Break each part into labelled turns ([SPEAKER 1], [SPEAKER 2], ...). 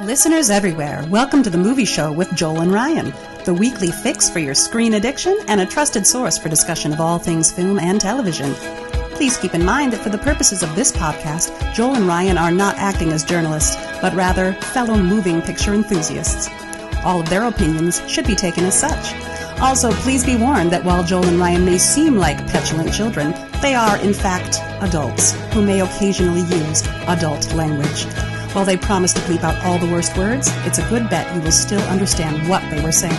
[SPEAKER 1] Listeners everywhere, welcome to the Movie Show with Joel and Ryan, the weekly fix for your screen addiction and a trusted source for discussion of all things film and television. Please keep in mind that for the purposes of this podcast, Joel and Ryan are not acting as journalists, but rather fellow moving picture enthusiasts. All of their opinions should be taken as such. Also, please be warned that while Joel and Ryan may seem like petulant children, they are, in fact, adults who may occasionally use adult language. While they promise to bleep out all the worst words, it's a good bet you will still understand what they were saying.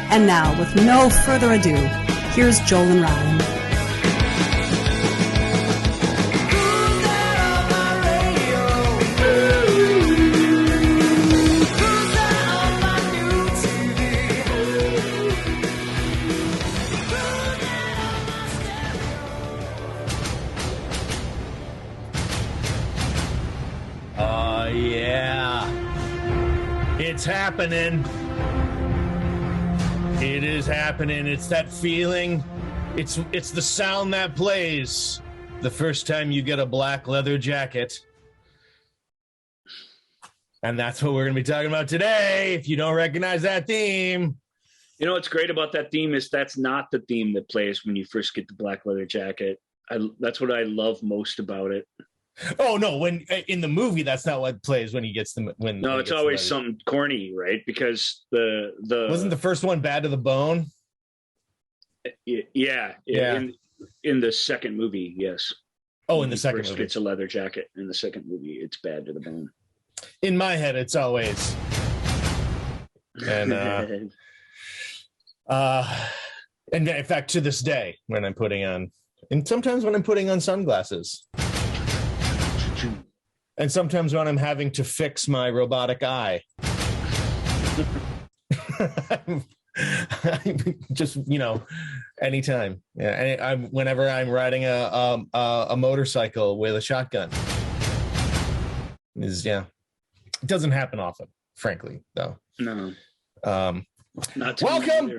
[SPEAKER 1] And now, with no further ado, here's Joel and Ryan.
[SPEAKER 2] It's happening. It is happening. It's that feeling. It's the sound that plays the first time you get a black leather jacket. And that's what we're going to be talking about today. If you don't recognize that theme.
[SPEAKER 3] You know what's great about that theme is that's not the theme that plays when you first get the black leather jacket. That's what I love most about it.
[SPEAKER 2] Oh no! When in the movie, that's not what plays when he gets them.
[SPEAKER 3] No, it's always something corny, right? Because the
[SPEAKER 2] wasn't the first one Bad to the Bone?
[SPEAKER 3] Yeah. In the second movie, yes.
[SPEAKER 2] Oh, in the second movie,
[SPEAKER 3] it's a leather jacket. In the second movie, it's Bad to the Bone.
[SPEAKER 2] In my head, it's always and in fact, to this day, when I'm putting on, and sometimes when I'm putting on sunglasses. And sometimes when I'm having to fix my robotic eye. Just, anytime. Yeah, whenever I'm riding a motorcycle with a shotgun. It doesn't happen often, frankly, though.
[SPEAKER 3] No.
[SPEAKER 2] Not Welcome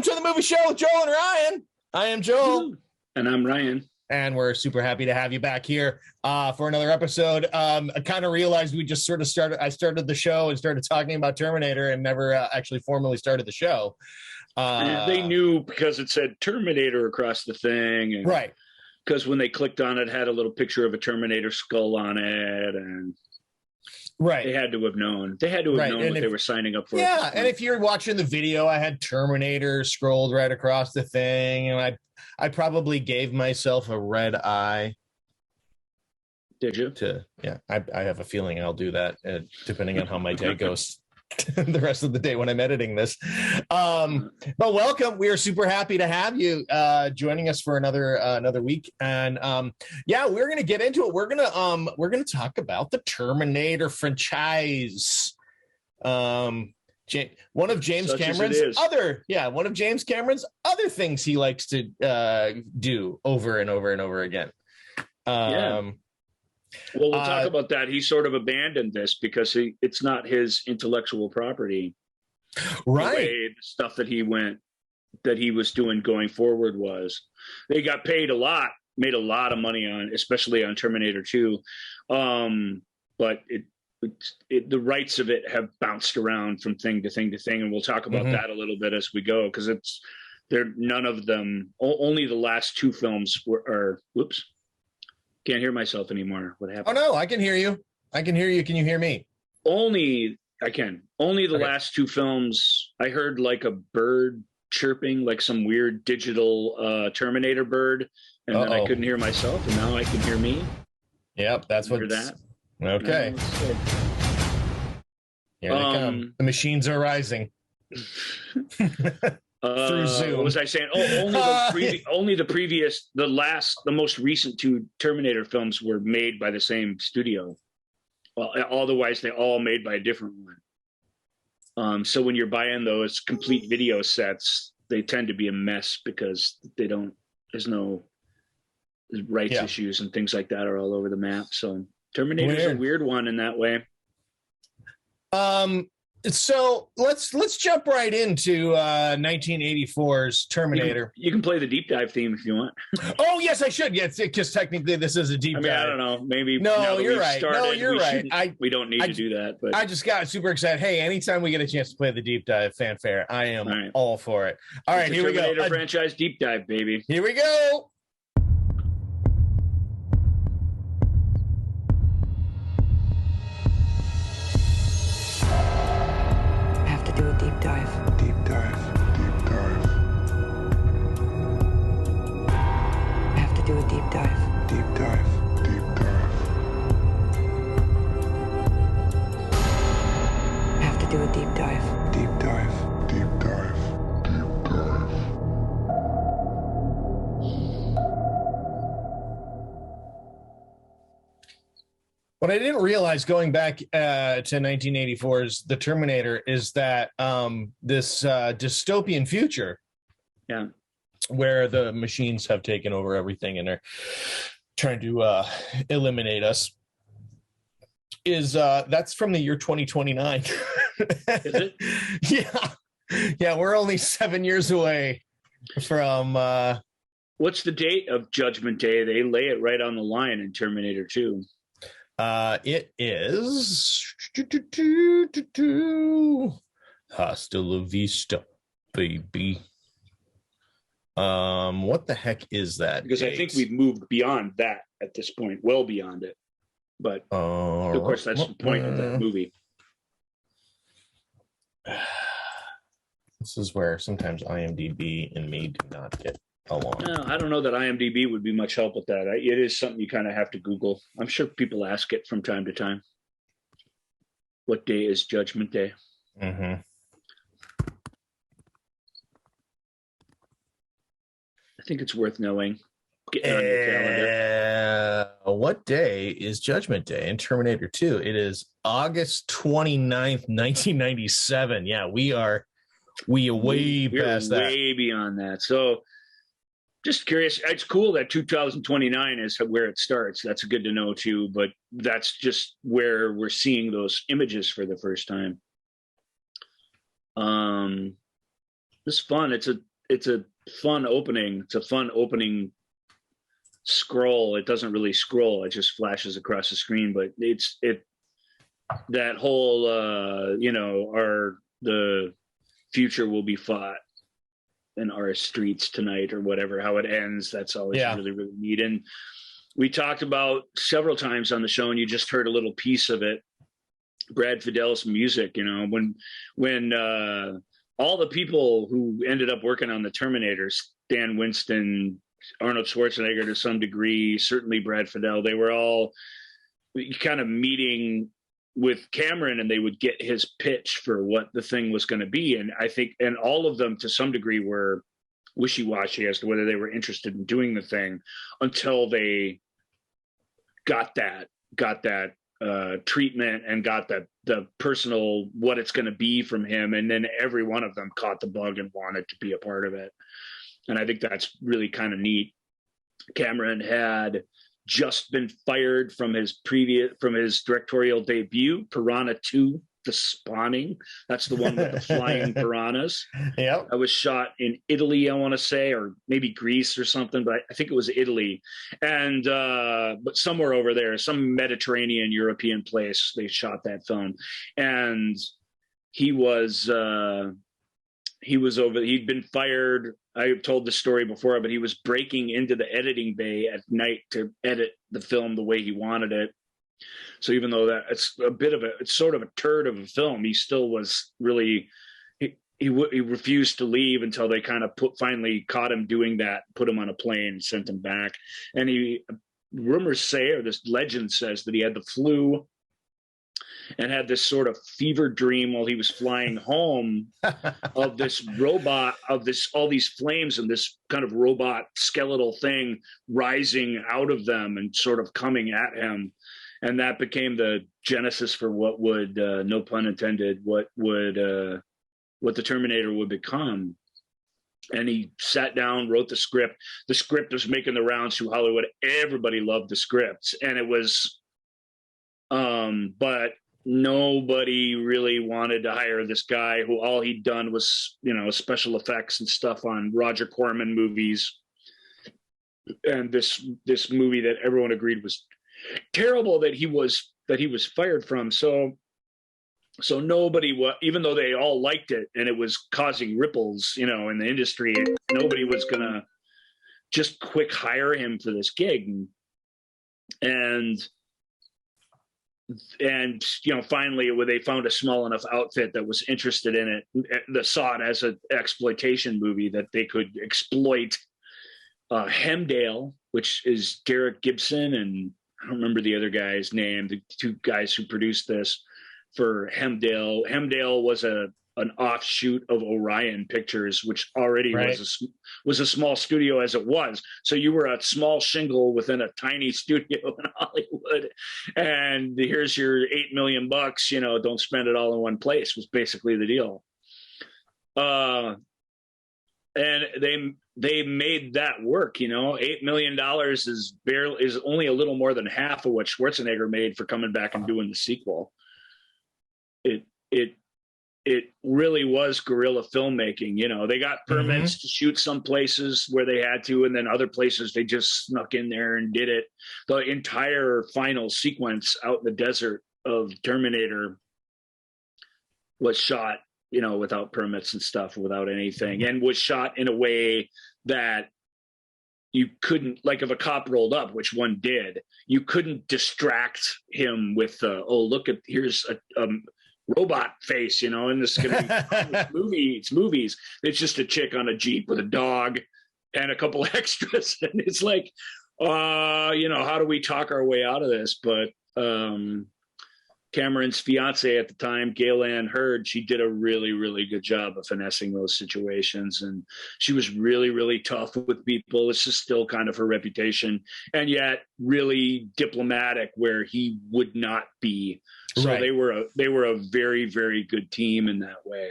[SPEAKER 2] to the Movie Show with Joel and Ryan. I am Joel.
[SPEAKER 3] And I'm Ryan.
[SPEAKER 2] And we're super happy to have you back here for another episode. I kind of realized we just sort of started. I started the show and started talking about Terminator and never actually formally started the show.
[SPEAKER 3] They knew because it said Terminator across the thing. And
[SPEAKER 2] right.
[SPEAKER 3] Because when they clicked on it, it had a little picture of a Terminator skull on it. And
[SPEAKER 2] right.
[SPEAKER 3] They had to have known. They had to have known what they were signing up for.
[SPEAKER 2] Yeah, and if you're watching the video, I had Terminator scrolled right across the thing, and I probably gave myself a red eye.
[SPEAKER 3] Did you?
[SPEAKER 2] I have a feeling I'll do that depending on how my day goes the rest of the day when I'm editing this. But welcome. We are super happy to have you joining us for another week. And we're going to get into it. We're going to talk about the Terminator franchise. One of James Cameron's other things he likes to do over and over and over again.
[SPEAKER 3] Well, we'll talk about that. He sort of abandoned this because it's not his intellectual property.
[SPEAKER 2] Right.
[SPEAKER 3] The stuff that he was doing going forward was. They got paid a lot, made a lot of money on, especially on Terminator 2. But the rights of it have bounced around from thing to thing to thing, and we'll talk about that a little bit as we go, because none of them. Only the last two films are. Whoops, can't hear myself anymore. What happened?
[SPEAKER 2] Oh no, I can hear you. Can you hear me?
[SPEAKER 3] Only the last two films. I heard like a bird chirping, like some weird digital Terminator bird, and then I couldn't hear myself, and now I can hear me.
[SPEAKER 2] Yep, that's what.
[SPEAKER 3] That.
[SPEAKER 2] Okay. Here they come. The machines are rising. Through Zoom.
[SPEAKER 3] What was I saying? Only the most recent two Terminator films were made by the same studio. Well, otherwise they're all made by a different one. So when you're buying those complete video sets, they tend to be a mess because there's no rights issues and things like that are all over the map. So Terminator's a weird one in that way.
[SPEAKER 2] So let's jump right into 1984's Terminator.
[SPEAKER 3] You can play the deep dive theme if you want.
[SPEAKER 2] Oh yes, I should. Yes, because technically this is a deep dive.
[SPEAKER 3] I don't know. Maybe
[SPEAKER 2] no, you're right. No, you're right.
[SPEAKER 3] We don't need to do that. But
[SPEAKER 2] I just got super excited. Hey, anytime we get a chance to play the deep dive fanfare, I am all for it. All right, here we go.
[SPEAKER 3] Terminator franchise deep dive, baby.
[SPEAKER 2] Here we go.
[SPEAKER 4] Do a deep dive.
[SPEAKER 5] Deep dive. Deep dive.
[SPEAKER 4] I have to do a deep dive.
[SPEAKER 5] Deep dive. Deep dive.
[SPEAKER 4] I have to do a deep dive.
[SPEAKER 5] Deep dive. Deep dive. Deep dive.
[SPEAKER 2] What I didn't realize going back to 1984's The Terminator is that this dystopian future, where the machines have taken over everything and are trying to eliminate us, is that's from the year 2029.
[SPEAKER 3] Is it?
[SPEAKER 2] Yeah, we're only 7 years away from.
[SPEAKER 3] What's the date of Judgment Day? They lay it right on the line in Terminator 2.
[SPEAKER 2] It is hasta la vista, baby. What the heck is that?
[SPEAKER 3] Because I think we've moved beyond that at this point, well beyond it. But of course, that's the point of that movie.
[SPEAKER 2] This is where sometimes IMDb and me do not get along.
[SPEAKER 3] No, I don't know that IMDb would be much help with that. It is something you kind of have to Google. I'm sure people ask it from time to time. What day is Judgment Day?
[SPEAKER 2] Mm-hmm.
[SPEAKER 3] I think it's worth knowing. Get it on your calendar.
[SPEAKER 2] What day is Judgment Day in Terminator 2? It is August 29th, 1997. Yeah, we are way past that.
[SPEAKER 3] Way beyond that. So just curious. It's cool that 2029 is where it starts. That's good to know too, but that's just where we're seeing those images for the first time. It's fun. It's a fun opening. It's a fun opening scroll. It doesn't really scroll. It just flashes across the screen, but that whole the future will be fought in our streets tonight or whatever, how it ends. That's always really, really neat. And we talked about several times on the show, and you just heard a little piece of it, Brad Fidel's music, when all the people who ended up working on the Terminators, Stan Winston, Arnold Schwarzenegger to some degree, certainly Brad Fidel, they were all kind of meeting with Cameron, and they would get his pitch for what the thing was going to be. And I think, and all of them to some degree were wishy-washy as to whether they were interested in doing the thing until they got that treatment and got the personal, what it's going to be from him. And then every one of them caught the bug and wanted to be a part of it. And I think that's really kind of neat. Cameron had just been fired from his directorial debut, Piranha 2, The Spawning. That's the one with the flying piranhas.
[SPEAKER 2] Yeah.
[SPEAKER 3] I was shot in Italy, I want to say, or maybe Greece or something, but I think it was Italy. And but somewhere over there, some Mediterranean European place, they shot that film. And he'd been fired. I've told the story before, but he was breaking into the editing bay at night to edit the film the way he wanted it. So even though that it's sort of a turd of a film, he still was really, he refused to leave until they kind of finally caught him doing that, put him on a plane, and sent him back. And rumors say, or this legend says, that he had the flu and had this sort of fever dream while he was flying home of this robot, all these flames and this kind of robot skeletal thing rising out of them and sort of coming at him. And that became the genesis for what would, no pun intended, what the Terminator would become. And he sat down, wrote the script. The script was making the rounds through Hollywood. Everybody loved the scripts. And it was, but nobody really wanted to hire this guy who all he'd done was, special effects and stuff on Roger Corman movies. And this movie that everyone agreed was terrible that he was fired from. So nobody, even though they all liked it and it was causing ripples, in the industry, nobody was going to just quick hire him for this gig. And finally they found a small enough outfit that was interested in it, that saw it as an exploitation movie that they could exploit. Hemdale, which is Derek Gibson, and I don't remember the other guy's name, the two guys who produced this for Hemdale. Hemdale was an offshoot of Orion Pictures, which already was a small studio as it was. So you were a small shingle within a tiny studio in Hollywood, and here's your $8 million. Don't spend it all in one place, was basically the deal. And they made that work. $8 million is only a little more than half of what Schwarzenegger made for coming back and doing the sequel. It really was guerrilla filmmaking. They got permits to shoot some places where they had to, and then other places they just snuck in there and did it. The entire final sequence out in the desert of Terminator was shot, without permits and stuff, without anything, and was shot in a way that you couldn't, like if a cop rolled up, which one did, you couldn't distract him with, here's a robot face, and this is going to be it's movies. It's just a chick on a Jeep with a dog and a couple extras. And it's like, how do we talk our way out of this? But Cameron's fiance at the time, Gaylan Hurd, she did a really, really good job of finessing those situations. And she was really, really tough with people. This is still kind of her reputation, and yet really diplomatic where he would not be. So they were a very, very good team in that way.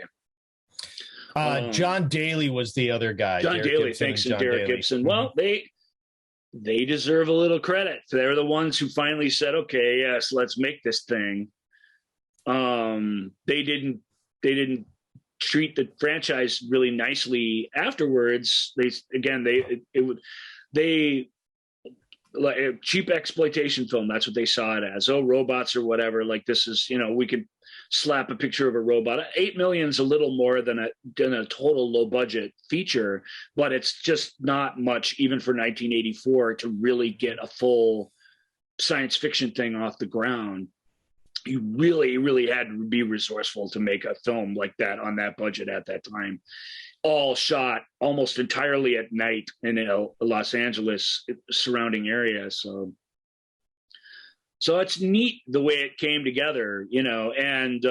[SPEAKER 2] John Daly was the other guy.
[SPEAKER 3] John Daly, thanks to Derek Gibson. Well, they deserve a little credit. They're the ones who finally said, okay, yes, let's make this thing. They didn't treat the franchise really nicely afterwards. Like a cheap exploitation film. That's what they saw it as. Oh, robots or whatever. Like this is, we could slap a picture of a robot. 8 million's a little more than a total low budget feature, but it's just not much even for 1984 to really get a full science fiction thing off the ground. You really, really had to be resourceful to make a film like that on that budget at that time. All shot almost entirely at night in Los Angeles surrounding area. So it's neat the way it came together, and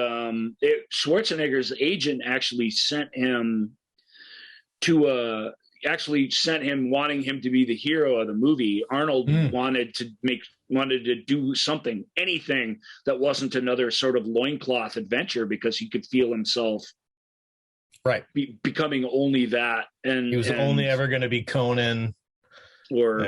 [SPEAKER 3] Schwarzenegger's agent actually sent him wanting him to be the hero of the movie. Arnold wanted to do anything that wasn't another sort of loincloth adventure, because he could feel himself becoming only that, and he was only ever going to be Conan or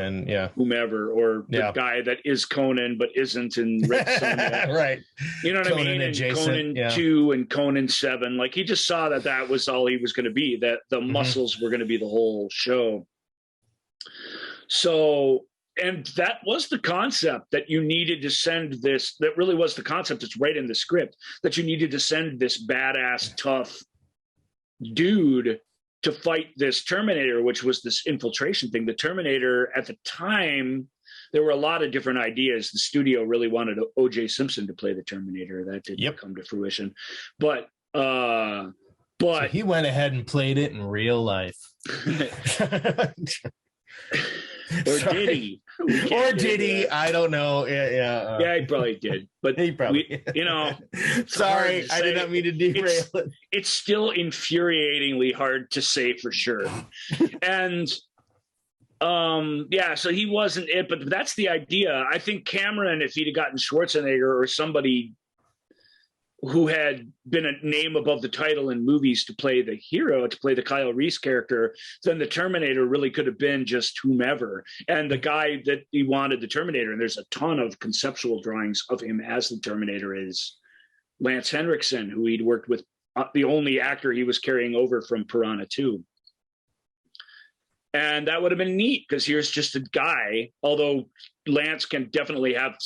[SPEAKER 3] whomever, or the guy that is Conan but isn't in Red Sonja. Right. You know what Conan I mean? Adjacent, Conan 2 and Conan 7. Like he just saw that was all he was going to be, that the muscles were going to be the whole show. So, and that was the concept, that you needed to send this, that really was the concept. It's right in the script, that you needed to send this badass, tough dude to fight this Terminator, which was this infiltration thing. The Terminator at the time, there were a lot of different ideas. The studio really wanted O.J. Simpson to play the Terminator. That didn't come to fruition. But so
[SPEAKER 2] he went ahead and played it in real life.
[SPEAKER 3] Or did he?
[SPEAKER 2] Or did he? I don't know.
[SPEAKER 3] Yeah, he probably did. But
[SPEAKER 2] he probably, sorry, I did not mean to derail it.
[SPEAKER 3] It's still infuriatingly hard to say for sure. And so he wasn't it, but that's the idea. I think Cameron, if he'd have gotten Schwarzenegger or somebody who had been a name above the title in movies to play the hero, to play the Kyle Reese character, then the Terminator really could have been just whomever. And the guy that he wanted the Terminator, and there's a ton of conceptual drawings of him as the Terminator, is Lance Henriksen, who he'd worked with, the only actor he was carrying over from Piranha 2. And that would have been neat, because here's just a guy, although Lance can definitely have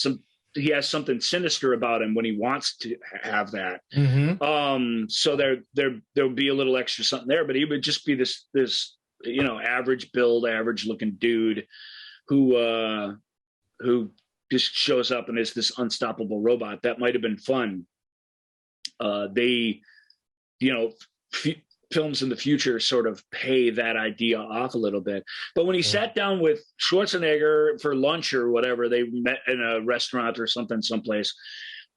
[SPEAKER 3] he has something sinister about him when he wants to have that. So there'll be a little extra something there, but he would just be this average build, average looking dude who just shows up and is this unstoppable robot. That might have been fun. Films in the future sort of pay that idea off a little bit. But when he sat down with Schwarzenegger for lunch or whatever, they met in a restaurant or something someplace,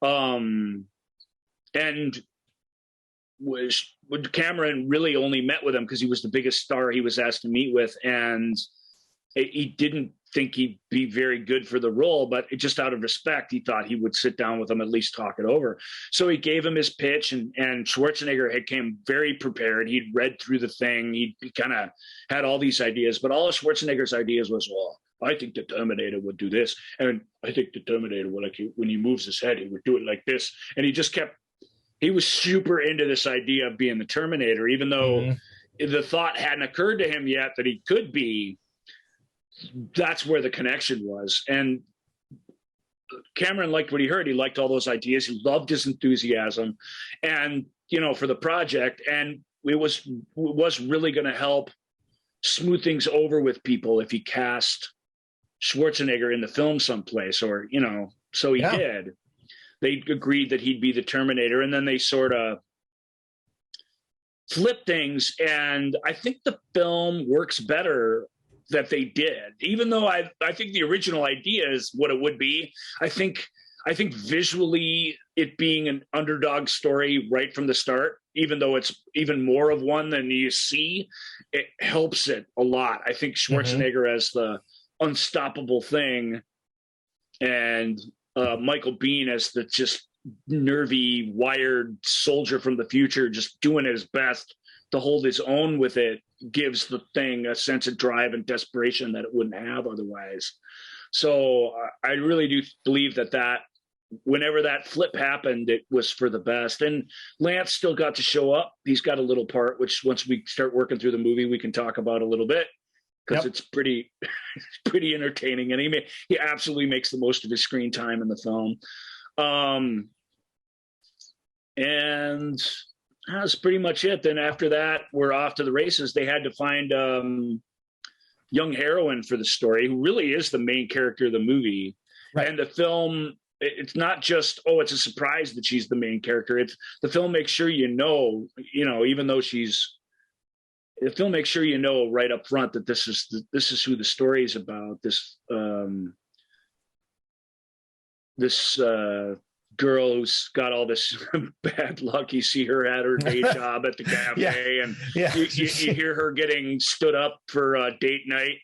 [SPEAKER 3] and Cameron really only met with him because he was the biggest star he was asked to meet with, and he didn't think he'd be very good for the role, but just out of respect, he thought he would sit down with him, at least talk it over. So he gave him his pitch, and Schwarzenegger had came very prepared. He'd read through the thing. He kind of had all these ideas, but all of Schwarzenegger's ideas was, well, I think the Terminator would do this, and I think the Terminator would, when he moves his head, he would do it like this. And he was super into this idea of being the Terminator, even though the thought hadn't occurred to him yet that he could be. That's where the connection was. And Cameron liked what he heard. He liked all those ideas. He loved his enthusiasm, and, for the project. And it was really going to help smooth things over with people if he cast Schwarzenegger in the film someplace, or, so he did. They agreed that he'd be the Terminator, and then they sort of flipped things. And I think the film works better that they did, even though I think the original idea is what it would be. I think visually, it being an underdog story right from the start, even though it's even more of one than you see, it helps it a lot. I think Schwarzenegger as the unstoppable thing, and Michael Biehn as the just nervy, wired soldier from the future, just doing his best to hold his own with it, gives the thing a sense of drive and desperation that it wouldn't have otherwise. So I really do believe that whenever that flip happened, it was for the best. And Lance still got to show up. He's got a little part, which once we start working through the movie, we can talk about a little bit, because it's pretty entertaining. And he absolutely makes the most of his screen time in the film. And that's pretty much it. Then after that, we're off to the races. They had to find young heroine for the story, who really is the main character of the movie. Right. And the film, it's not just, it's a surprise that she's the main character. It's the film makes sure even though the film makes sure right up front that this is who the story is about. This girl who's got all this bad luck. You see her at her day job at the cafe, and you hear her getting stood up for date night.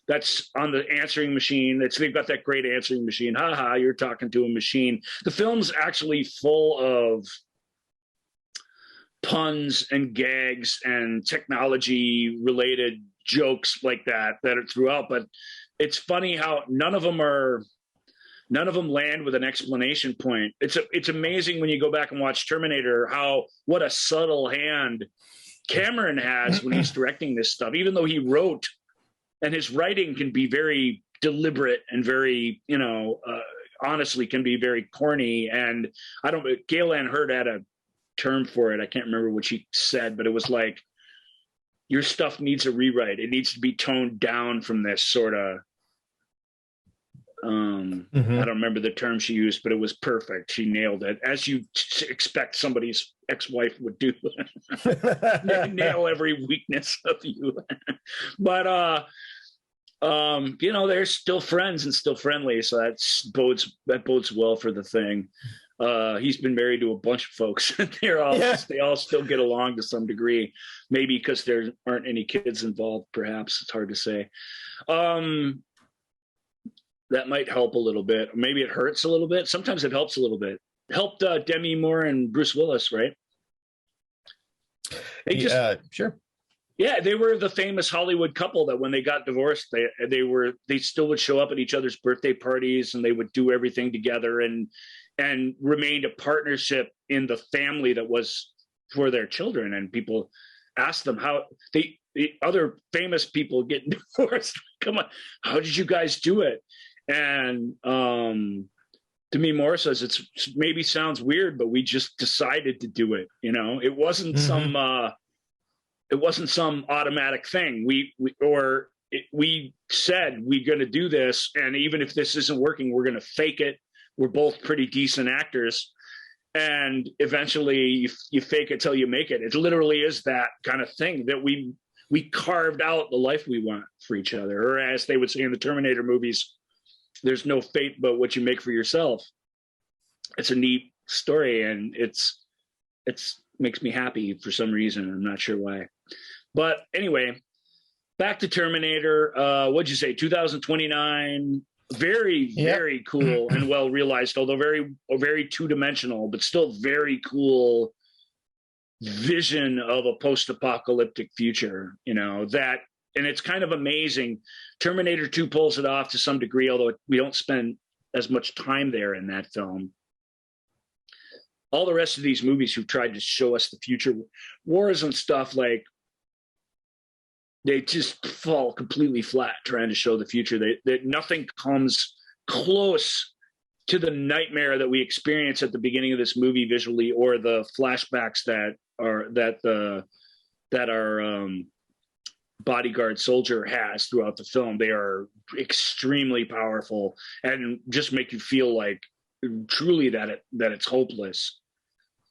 [SPEAKER 3] That's on the answering machine. They've got that great answering machine. Ha ha, you're talking to a machine. The film's actually full of puns and gags and technology related jokes like that are throughout, but it's funny how none of them land with an explanation point. It's amazing when you go back and watch Terminator, what a subtle hand Cameron has when he's directing this stuff, even though he wrote, and his writing can be very deliberate and very, honestly can be very corny. And Gail Ann Hurd had a term for it. I can't remember what she said, but it was like, your stuff needs a rewrite. It needs to be toned down from this sort of, I don't remember the term she used, but it was perfect. She nailed it, as you expect somebody's ex-wife would do. Nail every weakness of you. But they're still friends and still friendly, so that bodes well for the thing. He's been married to a bunch of folks. They all still get along to some degree, maybe because there aren't any kids involved. Perhaps it's hard to say. That might help a little bit. Maybe it hurts a little bit. Sometimes it helps a little bit. Helped Demi Moore and Bruce Willis, right?
[SPEAKER 2] Sure.
[SPEAKER 3] Yeah, they were the famous Hollywood couple that when they got divorced, they still would show up at each other's birthday parties, and they would do everything together. And and remained a partnership in the family that was for their children. And people asked them how the other famous people get divorced. Come on, how did you guys do it? And Demi Moore says it's maybe sounds weird, but we just decided to do it. You know, it wasn't some automatic thing. We said we're going to do this, and even if this isn't working, we're going to fake it. We're both pretty decent actors, and eventually you fake it till you make it. It literally is that kind of thing that we carved out the life we want for each other, or as they would say in the Terminator movies, there's no fate but what you make for yourself. It's a neat story, and it's makes me happy for some reason. I'm not sure why. But anyway, back to Terminator. What'd you say? 2029. Very cool and well realized, although very two-dimensional, but still very cool vision of a post-apocalyptic future, you know, that, and it's kind of amazing. Terminator 2 pulls it off to some degree, although we don't spend as much time there in that film. All the rest of these movies who've tried to show us the future wars and stuff, like, they just fall completely flat trying to show the future. That nothing comes close to the nightmare that we experience at the beginning of this movie visually, or the flashbacks that our bodyguard soldier has throughout the film. They are extremely powerful and just make you feel like truly that it's hopeless.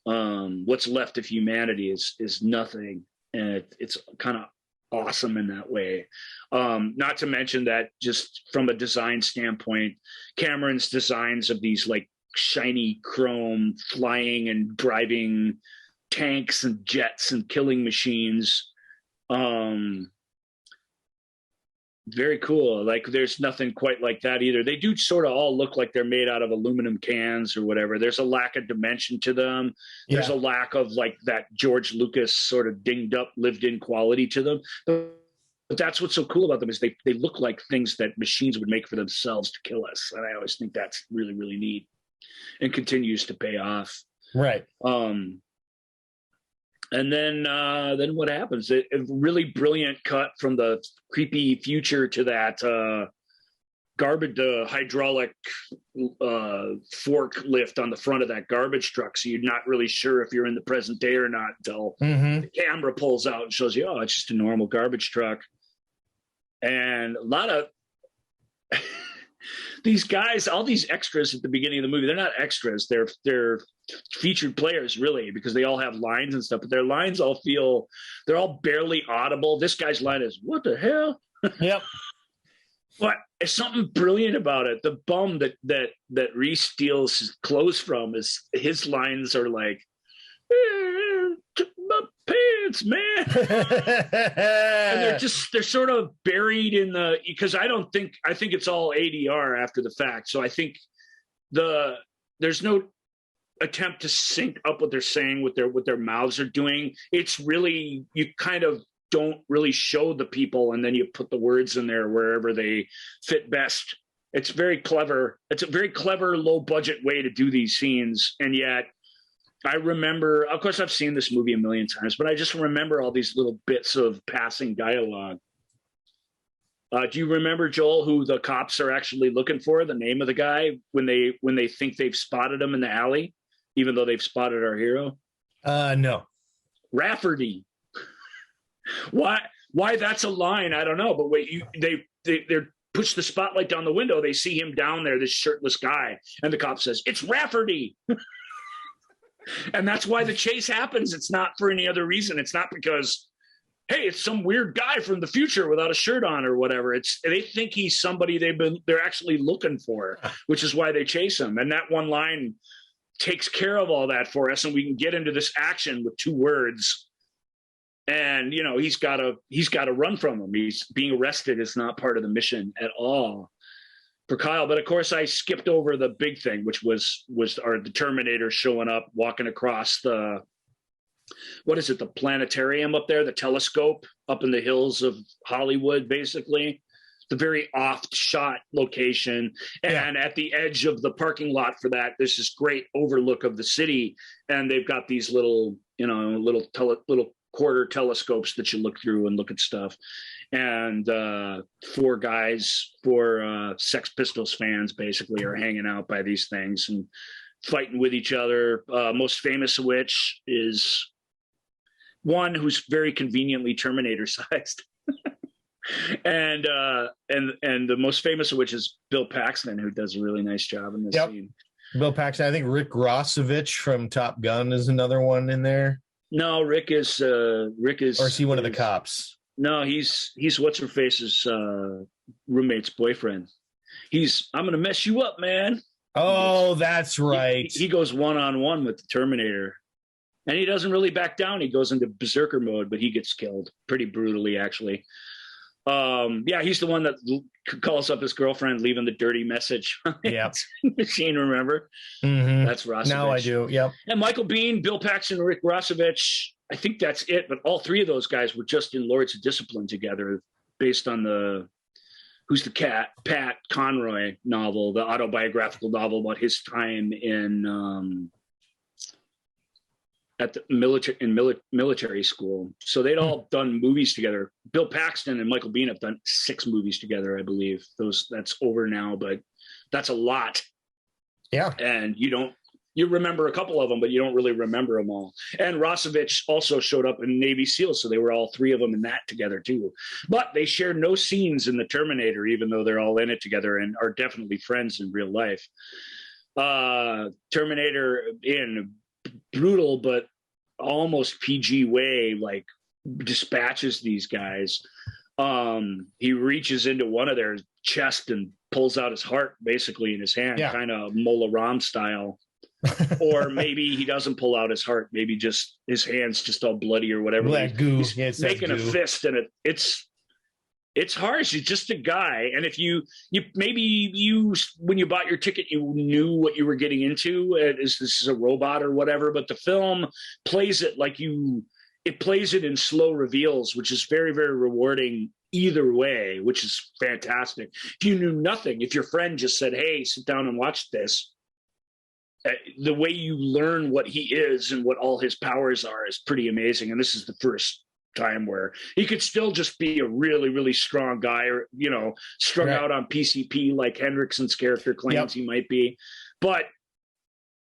[SPEAKER 3] What's left of humanity is nothing, and it's kind of awesome in that way. Not to mention that just from a design standpoint, Cameron's designs of these like shiny chrome flying and driving tanks and jets and killing machines, very cool. Like, there's nothing quite like that either. They do sort of all look like they're made out of aluminum cans or whatever. There's a lack of dimension to them. There's a lack of like that George Lucas sort of dinged up, lived in quality to them. But that's what's so cool about them, is they look like things that machines would make for themselves to kill us. And I always think that's really, really neat, and continues to pay off.
[SPEAKER 2] Right.
[SPEAKER 3] And then what happens? A really brilliant cut from the creepy future to that garbage, hydraulic forklift on the front of that garbage truck. So you're not really sure if you're in the present day or not until the camera pulls out and shows you, oh, it's just a normal garbage truck. And a lot of these guys, all these extras at the beginning of the movie, they're not extras. They're featured players, really, because they all have lines and stuff, but their lines they're all barely audible. This guy's line is, "What the hell?"
[SPEAKER 2] Yep.
[SPEAKER 3] But there's something brilliant about it. The bum that Reese steals his clothes from, his lines are like, "Took my pants, man." And they're sort of buried in because I think it's all ADR after the fact. So I think there's no attempt to sync up what they're saying with their mouths are doing. It's really, you kind of don't really show the people, and then you put the words in there wherever they fit best. It's very clever. It's a very clever, low budget way to do these scenes. And yet I remember, of course, I've seen this movie a million times, but I just remember all these little bits of passing dialogue. Do you remember, Joel, who the cops are actually looking for, the name of the guy, when they think they've spotted him in the alley, even though they've spotted our hero?
[SPEAKER 2] No.
[SPEAKER 3] Rafferty. Why that's a line, I don't know. But wait, they're push the spotlight down the window. They see him down there, this shirtless guy, and the cop says, "It's Rafferty." And that's why the chase happens. It's not for any other reason. It's not because, hey, it's some weird guy from the future without a shirt on or whatever. They think he's somebody they're actually looking for, which is why they chase him. And that one line takes care of all that for us, and we can get into this action with 2 words. And he's got to run from him. He's being arrested is not part of the mission at all for Kyle. But of course, I skipped over the big thing, which was the Terminator showing up, walking across the planetarium up there, the telescope up in the hills of Hollywood, basically. the very oft shot location. And at the edge of the parking lot for that, there's this great overlook of the city. And they've got these little, little quarter telescopes that you look through and look at stuff. And four Sex Pistols fans basically are hanging out by these things and fighting with each other. Most famous of which is one who's very conveniently Terminator sized. and the most famous of which is Bill Paxton, who does a really nice job in this scene.
[SPEAKER 2] Bill Paxton. I think Rick Rossovich from Top Gun is another one in there.
[SPEAKER 3] No, Rick is, or
[SPEAKER 2] is he one of the cops?
[SPEAKER 3] No, he's what's her face's roommate's boyfriend. I'm gonna mess you up, man.
[SPEAKER 2] Oh, that's right.
[SPEAKER 3] He goes one-on-one with the Terminator, and he doesn't really back down. He goes into berserker mode, but he gets killed pretty brutally, actually. He's the one that calls up his girlfriend, leaving the dirty message on the machine. Remember?
[SPEAKER 2] Mm-hmm.
[SPEAKER 3] That's Rossovich.
[SPEAKER 2] Now I do. Yep.
[SPEAKER 3] And Michael Biehn, Bill Paxton, Rick Rossovich. I think that's it. But all three of those guys were just in Lords of Discipline together, based on the Who's the Cat, Pat Conroy novel, the autobiographical novel about his time in at the military school. So they'd all done movies together. Bill Paxton and Michael Biehn have done 6 movies together, I believe. That's over now, but that's a lot.
[SPEAKER 2] Yeah.
[SPEAKER 3] And you remember a couple of them, but you don't really remember them all. And Rossovich also showed up in Navy SEALs, so they were all 3 of them in that together too. But they shared no scenes in the Terminator, even though they're all in it together and are definitely friends in real life. Terminator, in brutal but almost PG way, like, dispatches these guys. He reaches into one of their chest and pulls out his heart basically in his hand, kind of Mola Ram style. Or maybe he doesn't pull out his heart, maybe just his hand's just all bloody or whatever.
[SPEAKER 2] Black goo.
[SPEAKER 3] He's making a fist, and it's harsh. He's just a guy. And if you when you bought your ticket, you knew what you were getting into. This is a robot or whatever, but the film plays it like it plays it in slow reveals, which is very, very rewarding either way, which is fantastic. If you knew nothing, if your friend just said, hey, sit down and watch this, the way you learn what he is and what all his powers are is pretty amazing. And this is the first time where he could still just be a really, really strong guy, or, strung out on PCP like Hendrickson's character claims he might be. But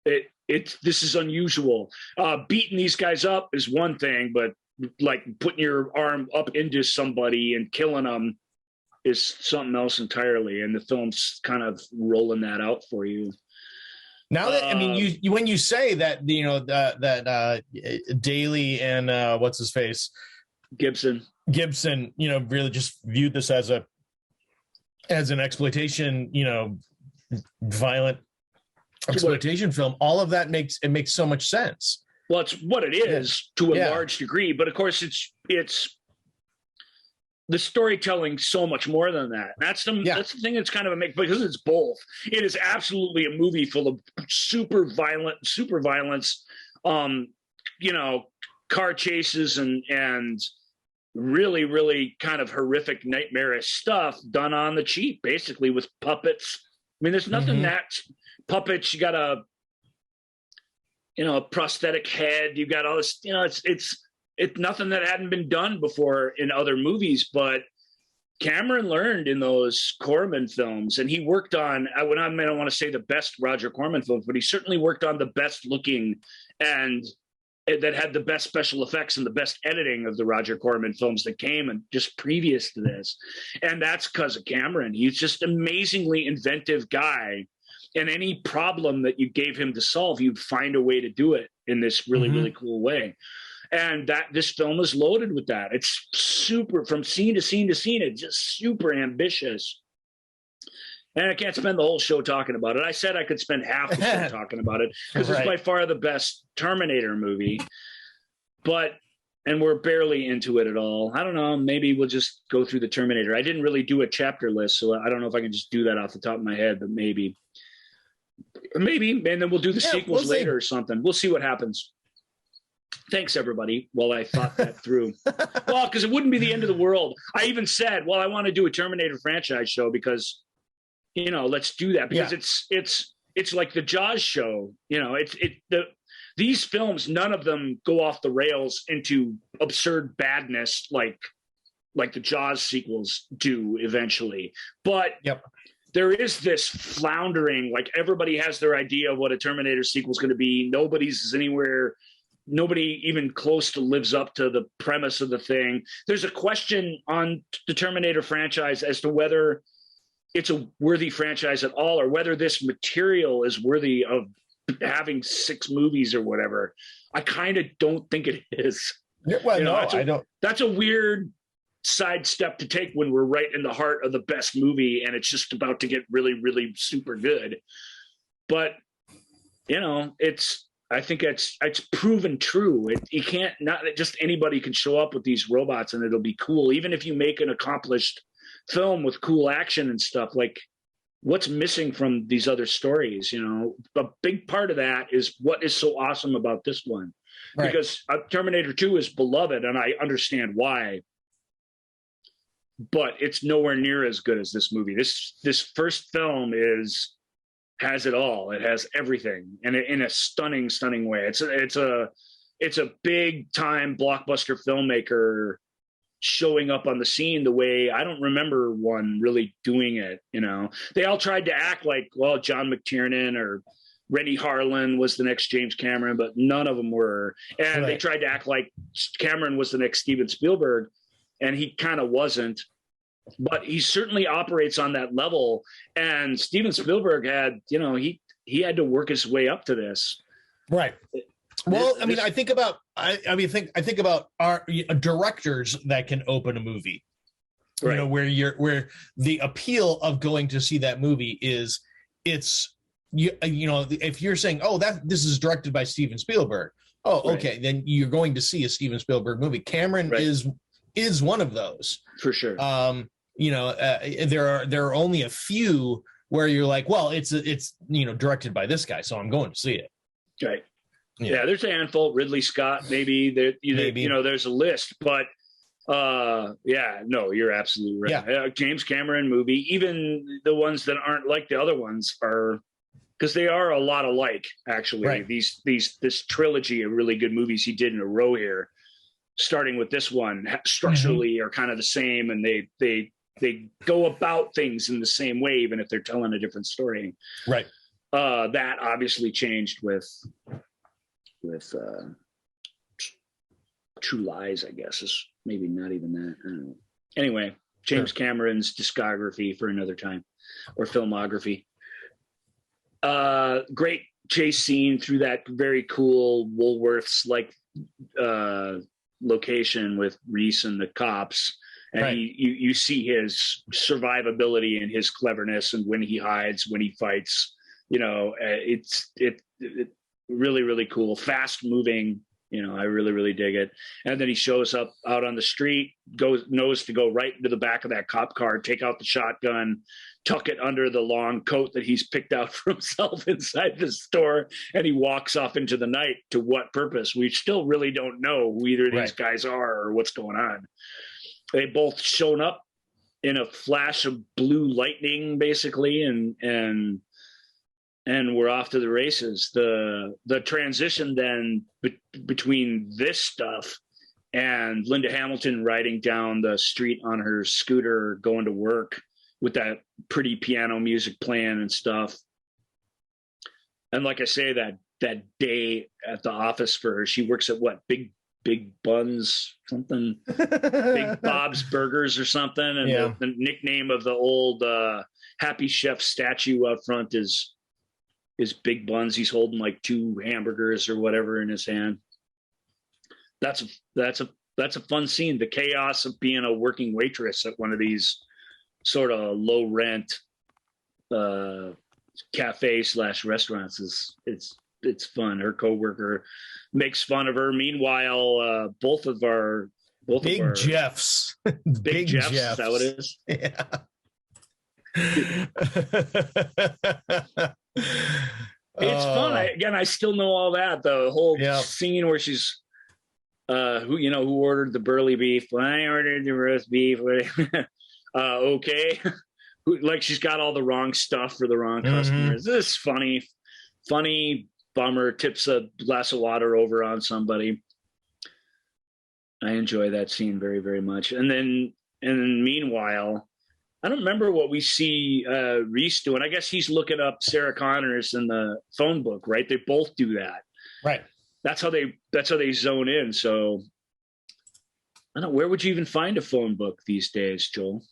[SPEAKER 3] this is unusual. Beating these guys up is one thing, but like putting your arm up into somebody and killing them is something else entirely. And the film's kind of rolling that out for you.
[SPEAKER 2] Now that you when you say that, that Daly and what's his face, Gibson, really just viewed this as an exploitation, violent exploitation film. All of that makes so much sense.
[SPEAKER 3] Well, it's what it is to a large degree, but of course it's the storytelling so much more than that. That's the thing that's kind of because it's both. It is absolutely a movie full of super violence, car chases and really, really kind of horrific, nightmarish stuff done on the cheap, basically with puppets. I mean, there's nothing that's puppets. You got a prosthetic head. You got all this, it's nothing that hadn't been done before in other movies, but Cameron learned in those Corman films, and he worked on, I don't want to say the best Roger Corman films, but he certainly worked on the best looking and that had the best special effects and the best editing of the Roger Corman films that came and just previous to this. And that's because of Cameron. He's just amazingly inventive guy. And any problem that you gave him to solve, you'd find a way to do it in this really, really cool way. And this film is loaded with that. It's super, from scene to scene to scene, it's just super ambitious. And I can't spend the whole show talking about it. I said I could spend half the show talking about it because it's by far the best Terminator movie. And we're barely into it at all. I don't know. Maybe we'll just go through the Terminator. I didn't really do a chapter list, so I don't know if I can just do that off the top of my head, but maybe. And then we'll do the sequels later or something. We'll see what happens. Thanks, everybody. While I thought that through. Well, because it wouldn't be the end of the world. I even said, well, I want to do a Terminator franchise show because, let's do that. Because it's like the Jaws show. These films, none of them go off the rails into absurd badness like the Jaws sequels do eventually. But there is this floundering, like everybody has their idea of what a Terminator sequel is going to be. Nobody even close to lives up to the premise of the thing. There's a question on the Terminator franchise as to whether it's a worthy franchise at all, or whether this material is worthy of having 6 movies or whatever. I kind of don't think it is.
[SPEAKER 2] Well, I don't.
[SPEAKER 3] That's a weird sidestep to take when we're right in the heart of the best movie and it's just about to get really, really super good. But I think it's proven true. You can't, not just anybody can show up with these robots and it'll be cool. Even if you make an accomplished film with cool action and stuff, like what's missing from these other stories? A big part of that is what is so awesome about this one, right? Because Terminator 2 is beloved and I understand why, but it's nowhere near as good as this movie. This first film has it all. It has everything, and in a stunning way. It's a big time blockbuster filmmaker showing up on the scene the way I don't remember one really doing it. They all tried to act like, well, John McTiernan or Rennie Harlan was the next James Cameron, but none of them were. And They tried to act like Cameron was the next Steven Spielberg, and he kind of wasn't. But he certainly operates on that level. And Steven Spielberg had, he had to work his way up to this.
[SPEAKER 2] Right. Well, I think about our directors that can open a movie,
[SPEAKER 3] right.
[SPEAKER 2] Where the appeal of going to see that movie is if you're saying, oh, this is directed by Steven Spielberg. Oh, right. Okay. Then you're going to see a Steven Spielberg movie. Cameron is one of those
[SPEAKER 3] for sure.
[SPEAKER 2] There are only a few where you're like, well, it's directed by this guy, so I'm going to see it.
[SPEAKER 3] Right. Yeah, there's a handful. Ridley Scott, maybe. There's a list, but you're absolutely right. Yeah. James Cameron movie, even the ones that aren't like the other ones are, because they are a lot alike. Actually, right. This trilogy of really good movies he did in a row here, starting with this one, structurally are kind of the same, and they go about things in the same way, even if they're telling a different story.
[SPEAKER 2] Right.
[SPEAKER 3] That obviously changed with True Lies, I guess, is maybe not even that. I don't know. Anyway, James Cameron's discography for another time, or filmography. Great chase scene through that very cool Woolworths location with Reese and the cops, and right. you see his survivability and his cleverness, and when he hides, when he fights. It's really, really cool, fast moving. I really, really dig it. And then he shows up out on the street, knows to go right into the back of that cop car, take out the shotgun, tuck it under the long coat that he's picked out for himself inside the store, and he walks off into the night. To what purpose? We still really don't know who either of these guys are or what's going on. They both shown up in a flash of blue lightning, basically, and we're off to the races. The transition then between this stuff and Linda Hamilton riding down the street on her scooter going to work with that pretty piano music playing and stuff. And like I say, that day at the office for her, she works at what? Big Buns, something, Big Bob's Burgers or something. And the nickname of the old Happy Chef statue up front is Big Buns. He's holding like 2 hamburgers or whatever in his hand. That's a fun scene. The chaos of being a working waitress at one of these sort of low rent cafe / restaurants it's fun. Her coworker makes fun of her. Meanwhile, both of our
[SPEAKER 2] Jeffs,
[SPEAKER 3] Big Jeffs, is that what it is?
[SPEAKER 2] Yeah.
[SPEAKER 3] It's fun. I still know all that. The whole scene where she's who ordered the burly beef? Well, I ordered the roast beef. Okay. Like she's got all the wrong stuff for the wrong customers. This is funny bummer, tips a glass of water over on somebody. I enjoy that scene very, very much. And then meanwhile, I don't remember what we see Reese doing. I guess he's looking up Sarah Connors in the phone book, right? They both do that.
[SPEAKER 2] Right.
[SPEAKER 3] That's how they zone in. So I don't know, where would you even find a phone book these days, Joel?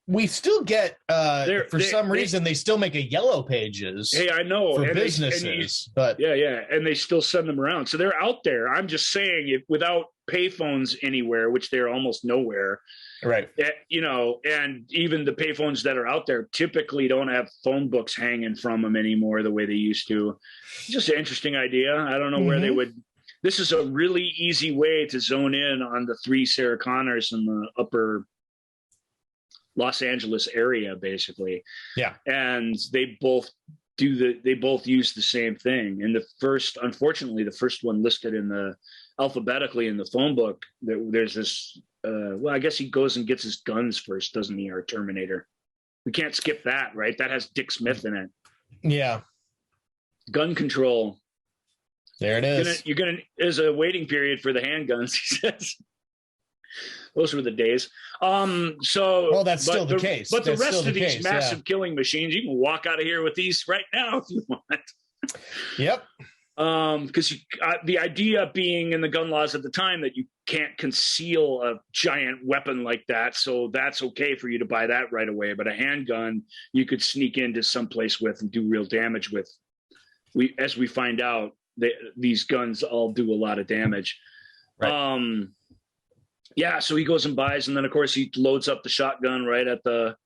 [SPEAKER 2] We still get for some reason they still make a yellow pages.
[SPEAKER 3] Hey, I know,
[SPEAKER 2] for businesses, but
[SPEAKER 3] and they still send them around. So they're out there. I'm just saying, if without payphones anywhere, which they're almost nowhere,
[SPEAKER 2] right?
[SPEAKER 3] And even the payphones that are out there typically don't have phone books hanging from them anymore the way they used to. Just an interesting idea. I don't know where they would. This is a really easy way to zone in on the 3 Sarah Connors in the upper Los Angeles area, basically.
[SPEAKER 2] Yeah.
[SPEAKER 3] And they both use the same thing. And unfortunately, the first one listed alphabetically in the phone book, there's this, I guess he goes and gets his guns first, doesn't he? Our Terminator. We can't skip that, right? That has Dick Smith in it.
[SPEAKER 2] Yeah. Gun
[SPEAKER 3] control.
[SPEAKER 2] There it is.
[SPEAKER 3] There's a waiting period for the handguns, he says. Those were the days.
[SPEAKER 2] That's still the case.
[SPEAKER 3] But the rest of these massive killing machines, you can walk out of here with these right now if you want.
[SPEAKER 2] Yep.
[SPEAKER 3] Because the idea being in the gun laws at the time that you can't conceal a giant weapon like that, so that's okay for you to buy that right away. But a handgun, you could sneak into someplace with and do real damage with. As we find out, these guns all do a lot of damage. Right. So he goes and buys, and then of course he loads up the shotgun right at the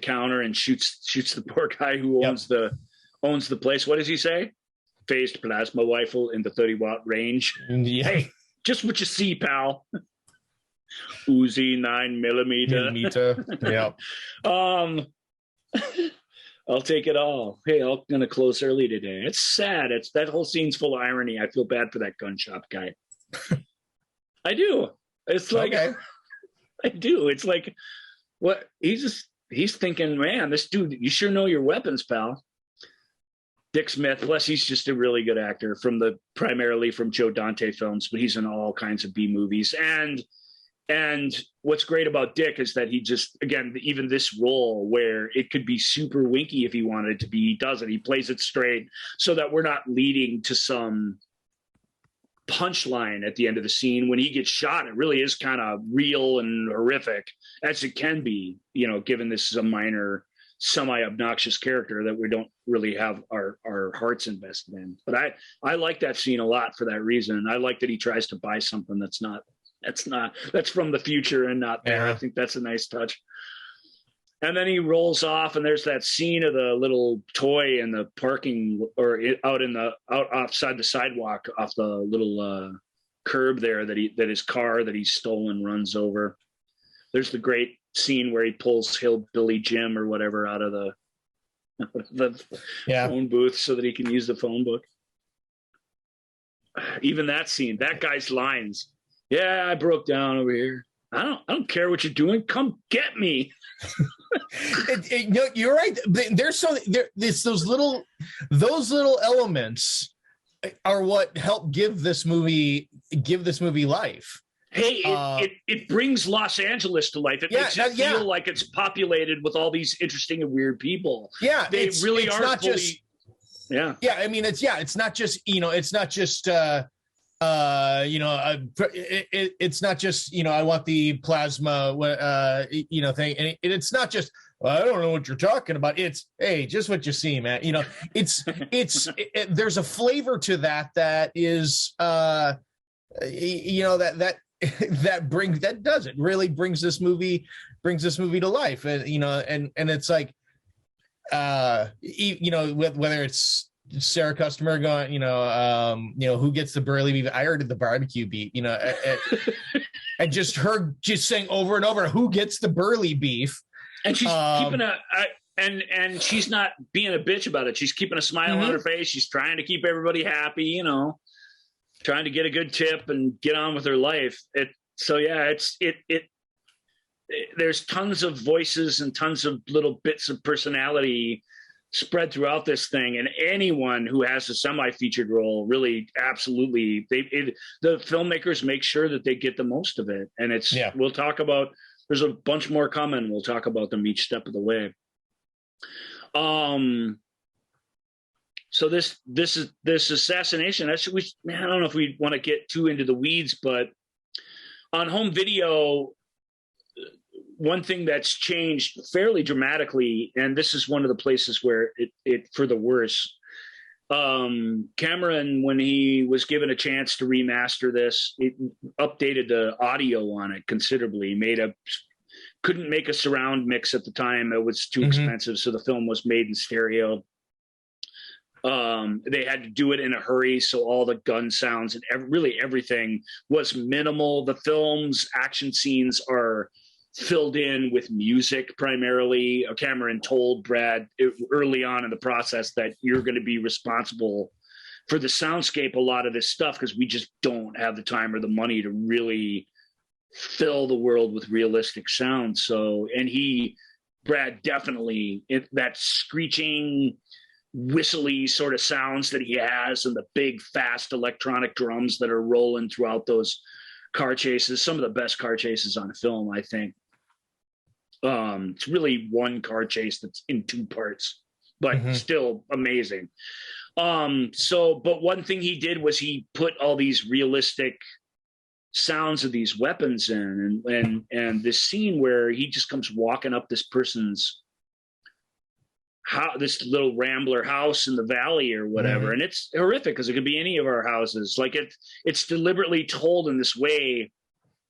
[SPEAKER 3] counter and shoots the poor guy who owns the place. What does he say? Phased plasma rifle in the 30-watt range.
[SPEAKER 2] Yeah.
[SPEAKER 3] Hey, just what you see, pal. Uzi 9mm.
[SPEAKER 2] Yeah.
[SPEAKER 3] I'll take it all. Hey, I'm going to close early today. It's sad. That whole scene's full of irony. I feel bad for that gun shop guy. I do. It's like, okay. I do. It's like, what? He's thinking, man, this dude, you sure know your weapons, pal. Dick Smith, plus he's just a really good actor primarily from Joe Dante films, but he's in all kinds of B movies. And what's great about Dick is that he just, again, even this role where it could be super winky if he wanted it to be, he doesn't. He plays it straight so that we're not leading to some punchline at the end of the scene. When he gets shot, it really is kind of real and horrific as it can be, given this is a minor, semi-obnoxious character that we don't really have our hearts invested in. But I like that scene a lot for that reason. I like that he tries to buy something that's from the future and not there. I think that's a nice touch. And then he rolls off, and there's that scene of the little toy in the parking or out outside the sidewalk off the little curb there that his car that he's stolen runs over. There's the great scene where he pulls Hillbilly Jim or whatever out of the phone booth so that he can use the phone book. Even that scene, that guy's lines. Yeah, I broke down over here. I don't care what you're doing. Come get me.
[SPEAKER 2] You're right. There's those little elements are what help give this movie life.
[SPEAKER 3] Hey, it brings Los Angeles to life. It makes it feel like it's populated with all these interesting and weird people.
[SPEAKER 2] Yeah,
[SPEAKER 3] they really
[SPEAKER 2] it's
[SPEAKER 3] are
[SPEAKER 2] not
[SPEAKER 3] fully,
[SPEAKER 2] just. Yeah. I mean, it's not just it's not just it's not just I want the plasma thing, and it's not just I don't know what you're talking about. It's hey, just what you see, man. There's a flavor to that is that really brings this movie to life, and and it's like whether it's Sarah Customer going, who gets the burly beef? I heard the barbecue beef, and just her just saying over and over, who gets the burly beef?
[SPEAKER 3] And she's keeping and she's not being a bitch about it. She's keeping a smile on her face. She's trying to keep everybody happy, you know, trying to get a good tip and get on with her life. There's tons of voices and tons of little bits of personality spread throughout this thing, and anyone who has a semi-featured role really absolutely the filmmakers make sure that they get the most of it. And we'll talk about, there's a bunch more coming. We'll talk about them each step of the way. So this assassination, I don't know if we want to get too into the weeds, but on home video, one thing that's changed fairly dramatically, and this is one of the places where it for the worse. Cameron, when he was given a chance to remaster this, it updated the audio on it considerably. Couldn't make a surround mix at the time; it was too expensive. So the film was made in stereo. They had to do it in a hurry, so all the gun sounds and really everything was minimal. The film's action scenes are filled in with music primarily. Cameron told Brad early on in the process that you're going to be responsible for the soundscape, a lot of this stuff, because we just don't have the time or the money to really fill the world with realistic sound. So, and Brad definitely, that screeching, whistly sort of sounds that he has, and the big fast electronic drums that are rolling throughout those car chases, some of the best car chases on film, I think. It's really one car chase that's in two parts, but still amazing. But one thing he did was he put all these realistic sounds of these weapons in, and this scene where he just comes walking up this person's this little rambler house in the valley or whatever, and it's horrific because it could be any of our houses. Like it's deliberately told in this way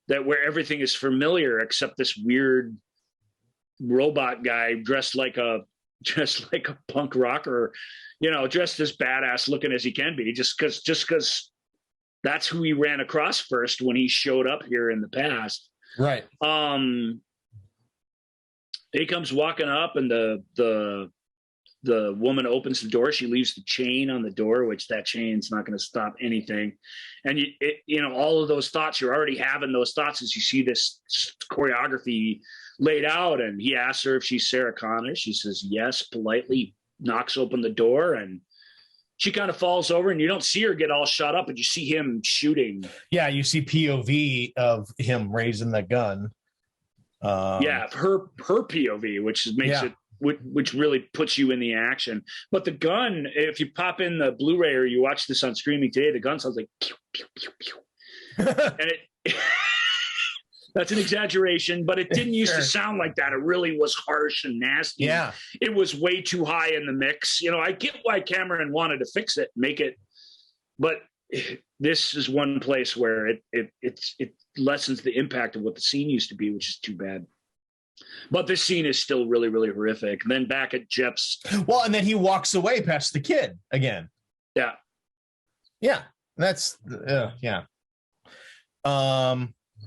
[SPEAKER 3] that where everything is familiar except this weird robot guy dressed like a punk rocker, you know, dressed as badass looking as he can be, just because that's who he ran across first when he showed up here in the past.
[SPEAKER 2] Right.
[SPEAKER 3] He comes walking up, and the woman opens the door. She leaves the chain on the door, which that chain's not going to stop anything. And you know, all of those thoughts, you're already having those thoughts as you see this choreography laid out. And he asks her if she's Sarah Connor. She says yes, politely knocks open the door, and she kind of falls over, and you don't see her get all shot up, but you see him shooting.
[SPEAKER 2] Yeah, you see POV of him raising the gun.
[SPEAKER 3] Her POV, which really puts you in the action. But the gun, if you pop in the Blu-ray or you watch this on streaming today, the gun sounds like pew, pew, pew, pew. And that's an exaggeration, but it didn't used to sound like that. It really was harsh and nasty.
[SPEAKER 2] Yeah.
[SPEAKER 3] It was way too high in the mix. You know, I get why Cameron wanted to fix it, make it, but this is one place where it lessens the impact of what the scene used to be, which is too bad. But this scene is still really, really horrific. And then back at Jeff's.
[SPEAKER 2] Well, and then he walks away past the kid again.
[SPEAKER 3] Yeah.
[SPEAKER 2] Yeah. That's, yeah.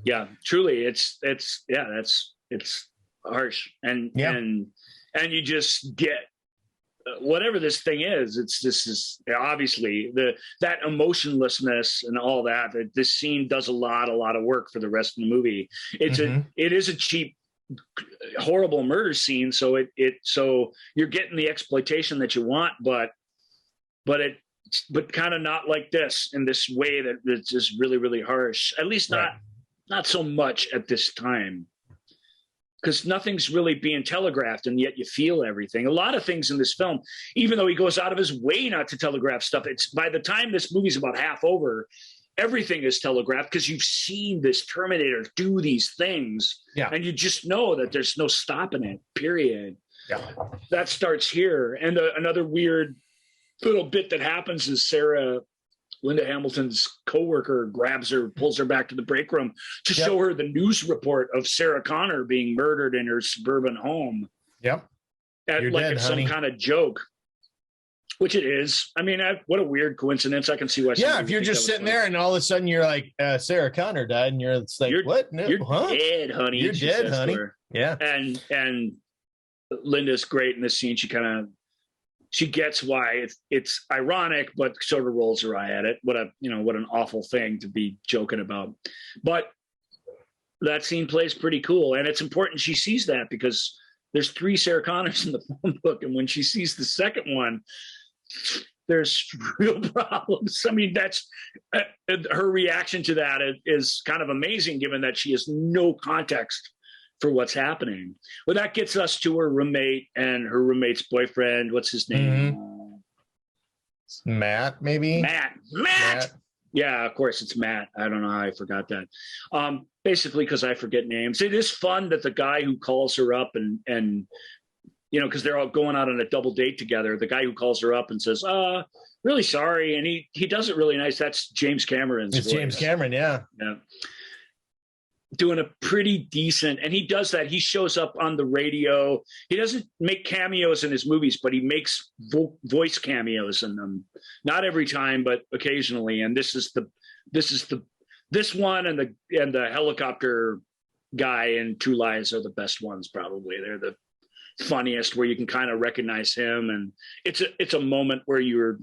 [SPEAKER 3] Yeah, truly. It's harsh. And you just get whatever this thing is. This is obviously that emotionlessness and all that this scene does a lot of work for the rest of the movie. It is a cheap, horrible murder scene, so so you're getting the exploitation that you want, but kind of not like this, in this way that it's just really, really harsh. At least not so much at this time, because nothing's really being telegraphed, and yet you feel everything. A lot of things in this film, even though he goes out of his way not to telegraph stuff, it's by the time this movie's about half over, everything is telegraphed because you've seen this Terminator do these things, and you just know that there's no stopping it, period.
[SPEAKER 2] Yeah.
[SPEAKER 3] That starts here. And another weird little bit that happens is Linda Hamilton's coworker grabs her, pulls her back to the break room to show her the news report of Sarah Connor being murdered in her suburban home.
[SPEAKER 2] Yep.
[SPEAKER 3] You're like dead, some kind of joke, which it is. I mean, what a weird coincidence. I can see why.
[SPEAKER 2] Yeah, if you're just sitting there and all of a sudden you're like, Sarah Connor died, and you're like, what? No,
[SPEAKER 3] you're dead, honey.
[SPEAKER 2] You're dead, honey. Yeah.
[SPEAKER 3] And Linda's great in this scene. She gets why it's ironic, but sort of rolls her eye at it. What an awful thing to be joking about. But that scene plays pretty cool, and it's important she sees that because there's 3 Sarah Connors in the phone book, and when she sees the second one, there's real problems. I mean, that's her reaction to that is kind of amazing, given that she has no context for what's happening. Well, that gets us to her roommate and her roommate's boyfriend. What's his name?
[SPEAKER 2] Matt, maybe?
[SPEAKER 3] Matt. Yeah, of course it's Matt. I don't know how I forgot that. Basically, because I forget names. It is fun that the guy who calls her up and because they're all going out on a double date together. The guy who calls her up and says, really sorry. And he does it really nice. That's James Cameron's voice.
[SPEAKER 2] James Cameron, yeah.
[SPEAKER 3] Yeah. Doing a pretty decent, and he does that. He shows up on the radio. He doesn't make cameos in his movies, but he makes voice cameos in them. Not every time, but occasionally. And this one and the helicopter guy in True Lies are the best ones. Probably they're the funniest, where you can kind of recognize him, and it's a moment where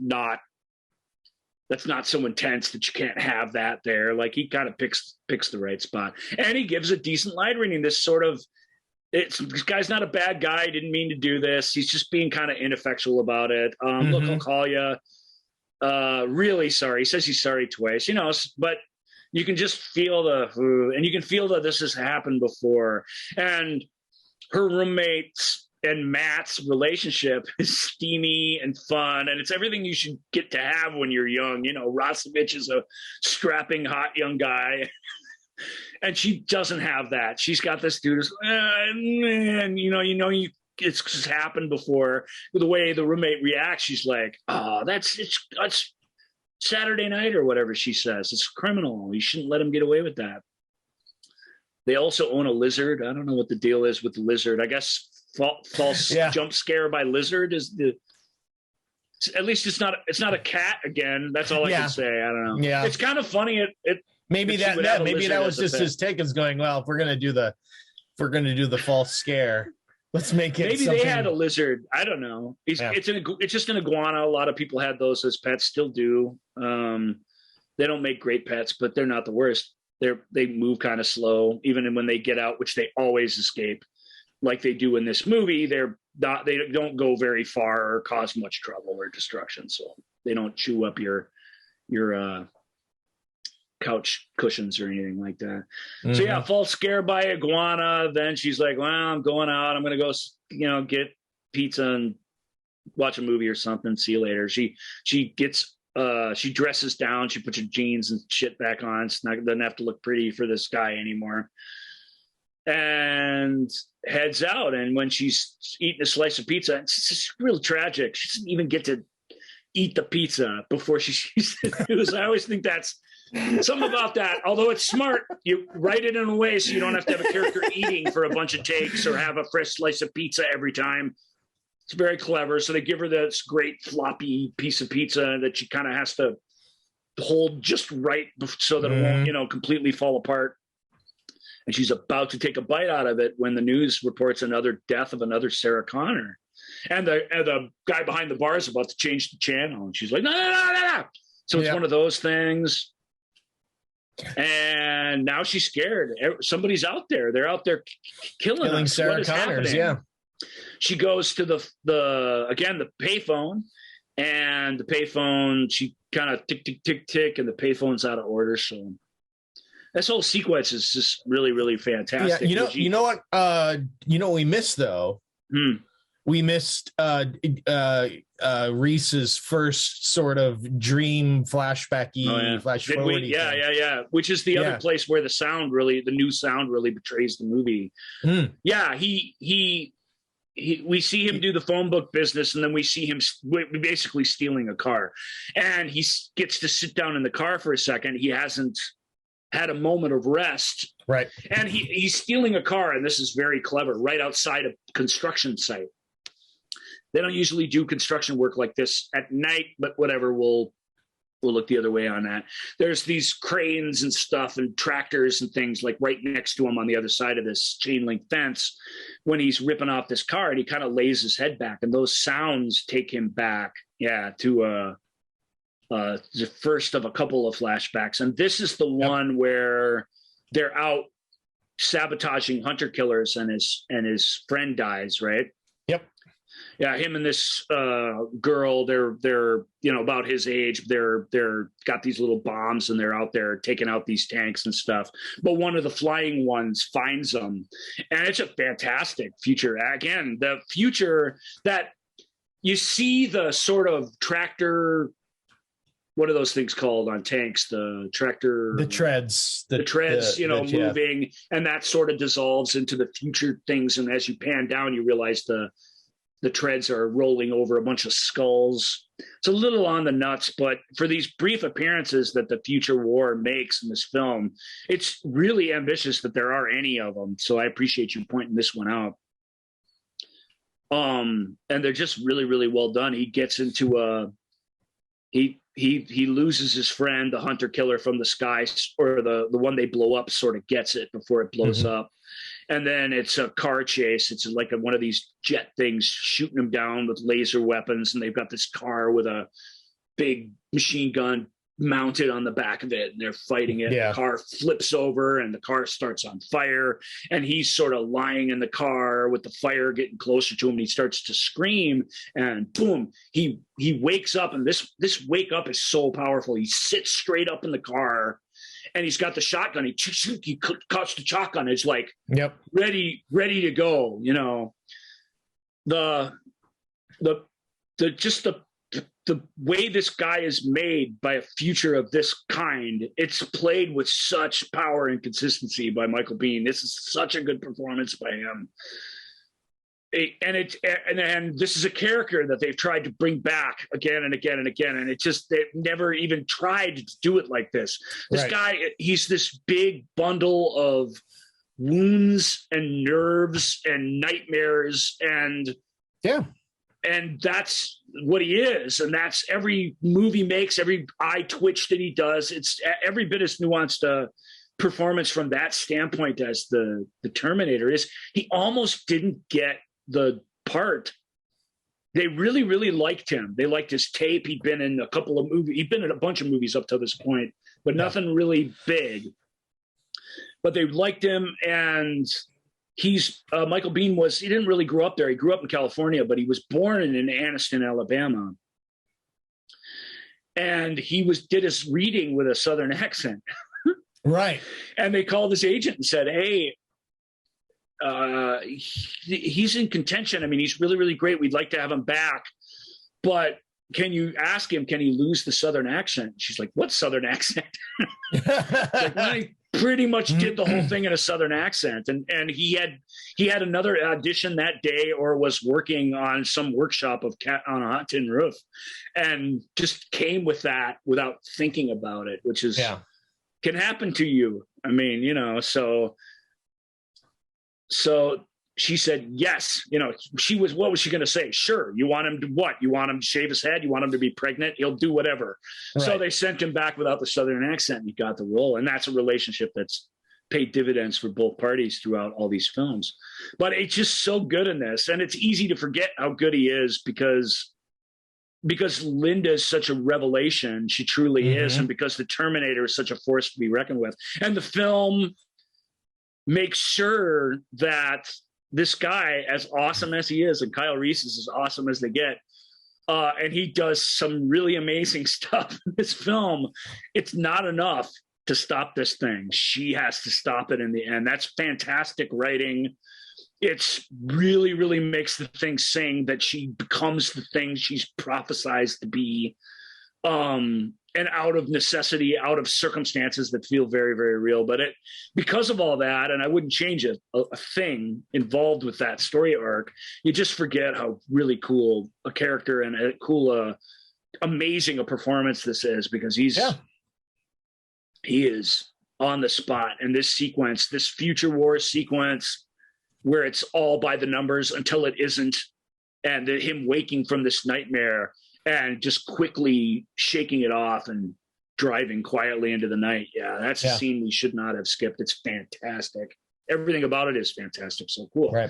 [SPEAKER 3] that's not so intense that you can't have that there. Like, he kind of picks the right spot, and he gives a decent line reading. This guy's not a bad guy. Didn't mean to do this. He's just being kind of ineffectual about it. Look, I'll call you. Really sorry. He says he's sorry twice, but you can just feel and you can feel that this has happened before. And her roommates and Matt's relationship is steamy and fun, and it's everything you should get to have when you're young. Rosovich is a strapping, hot young guy, and she doesn't have that. She's got this dude who's, it's just happened before. The way the roommate reacts, she's like, "Oh, that's Saturday night," or whatever she says. It's criminal. You shouldn't let him get away with that. They also own a lizard. I don't know what the deal is with the lizard. I guess false jump scare by lizard is at least it's not a cat again. That's all I can say. I don't know. Yeah, it's kind of funny.
[SPEAKER 2] Maybe that was just his take, is going, well, if we're gonna do the false scare, let's make it.
[SPEAKER 3] Maybe
[SPEAKER 2] something...
[SPEAKER 3] they had a lizard. I don't know. It's just an iguana. A lot of people had those as pets, still do. They don't make great pets, but they're not the worst. They move kind of slow, even when they get out, which they always escape, like they do in this movie. They don't go very far or cause much trouble or destruction, so they don't chew up your couch cushions or anything like that. Mm-hmm. So yeah, false scare by iguana. Then she's like, "Well, I'm going out. I'm going to go, get pizza and watch a movie or something. See you later." She gets. She dresses down. She puts her jeans and shit back on. Doesn't have to look pretty for this guy anymore. And heads out. And when she's eating a slice of pizza, it's just real tragic. She doesn't even get to eat the pizza before she sees the news. I always think that's something about that. Although it's smart, you write it in a way so you don't have to have a character eating for a bunch of takes or have a fresh slice of pizza every time. It's very clever. So they give her this great floppy piece of pizza that she kind of has to hold just right so that it won't, completely fall apart. And she's about to take a bite out of it when the news reports another death of another Sarah Connor. And the guy behind the bar is about to change the channel. And she's like, no. So it's one of those things. And now she's scared. Somebody's out there. They're out there killing us.
[SPEAKER 2] Sarah Connors, yeah.
[SPEAKER 3] She goes to the payphone, and the payphone, she kind of tick, tick, tick, tick, and the payphone's out of order. So this whole sequence is just really, really fantastic.
[SPEAKER 2] Yeah, you know what we missed though? We missed Reese's first sort of dream flashbacky flash forward.
[SPEAKER 3] Yeah. Which is the other place where the new sound really betrays the movie. Yeah, we see him do the phone book business, and then we see him basically stealing a car, and he gets to sit down in the car for a second. He hasn't had a moment of rest,
[SPEAKER 2] right?
[SPEAKER 3] And he's stealing a car, and this is very clever, right outside a construction site. They don't usually do construction work like this at night, but whatever, we'll we'll look the other way on that. There's these cranes and stuff and tractors and things like right next to him on the other side of this chain link fence when he's ripping off this car, and he kind of lays his head back, and those sounds take him back, to the first of a couple of flashbacks. And this is the one where they're out sabotaging hunter killers, and his friend dies, right?
[SPEAKER 2] Yep.
[SPEAKER 3] Yeah, him and this girl, they're about his age. They're got these little bombs, and they're out there taking out these tanks and stuff. But one of the flying ones finds them, and it's a fantastic future. Again, the future that you see the sort of tractor. What are those things called on tanks? The tractor, the
[SPEAKER 2] treads,
[SPEAKER 3] moving, and that sort of dissolves into the future things. And as you pan down, you realize the treads are rolling over a bunch of skulls. It's a little on the nuts, but for these brief appearances that the future war makes in this film, it's really ambitious that there are any of them. So I appreciate you pointing this one out. And they're just really, really well done. He gets into he loses his friend, the hunter killer from the sky, or the one they blow up sort of gets it before it blows up. And then it's a car chase. It's like one of these jet things shooting them down with laser weapons. And they've got this car with a big machine gun mounted on the back of it, and they're fighting it. Yeah. The car flips over and the car starts on fire, and he's sort of lying in the car with the fire getting closer to him, and he starts to scream, and boom, he wakes up. And this wake up is so powerful. He sits straight up in the car, and he's got the shotgun. He cuts the shotgun. It's like, ready to go. The way this guy is made by a future of this kind, it's played with such power and consistency by Michael Biehn. This is such a good performance by him. And this is a character that they've tried to bring back again and again and again. And they've never even tried to do it like this. This guy, he's this big bundle of wounds and nerves and nightmares and that's what he is. And that's every movie makes, every eye twitch that he does. It's every bit as nuanced a performance from that standpoint as the Terminator is. He almost didn't get the part. They really, really liked him. They liked his tape. He'd been in a couple of movies. He'd been in a bunch of movies up to this point, but nothing really big. But they liked him, and he's Michael Biehn he didn't really grow up there. He grew up in California, but he was born in Anniston, Alabama. And he did his reading with a Southern accent.
[SPEAKER 2] Right.
[SPEAKER 3] And they called his agent and said, hey, he's in contention. I mean, he's really, really great. We'd like to have him back. But can you ask him, can he lose the Southern accent? She's like, what Southern accent? Like, well, he pretty much did the whole thing in a Southern accent. And he had another audition that day, or was working on some workshop of Cat on a Hot Tin Roof, and just came with that without thinking about it, which is can happen to you. I mean, so she said, yes. What was she going to say? Sure. You want him to what? You want him to shave his head? You want him to be pregnant? He'll do whatever. Right. So they sent him back without the Southern accent, and he got the role. And that's a relationship that's paid dividends for both parties throughout all these films. But it's just so good in this. And it's easy to forget how good he is because Linda is such a revelation. She truly is. And because the Terminator is such a force to be reckoned with. And the film makes sure that this guy, as awesome as he is, and Kyle Reese is as awesome as they get, and he does some really amazing stuff in this film, it's not enough to stop this thing. She has to stop it in the end. That's fantastic writing. It's really, really makes the thing sing that she becomes the thing she's prophesized to be. And out of necessity, out of circumstances that feel very, very real. But because of all that, and I wouldn't change it, a thing involved with that story arc, you just forget how really cool a character and a cool, amazing a performance this is, because he is on the spot. And this sequence, this future war sequence, where it's all by the numbers until it isn't, and him waking from this nightmare and just quickly shaking it off and driving quietly into the night. Yeah, that's a scene we should not have skipped. It's fantastic. Everything about it is fantastic. So cool.
[SPEAKER 2] Right.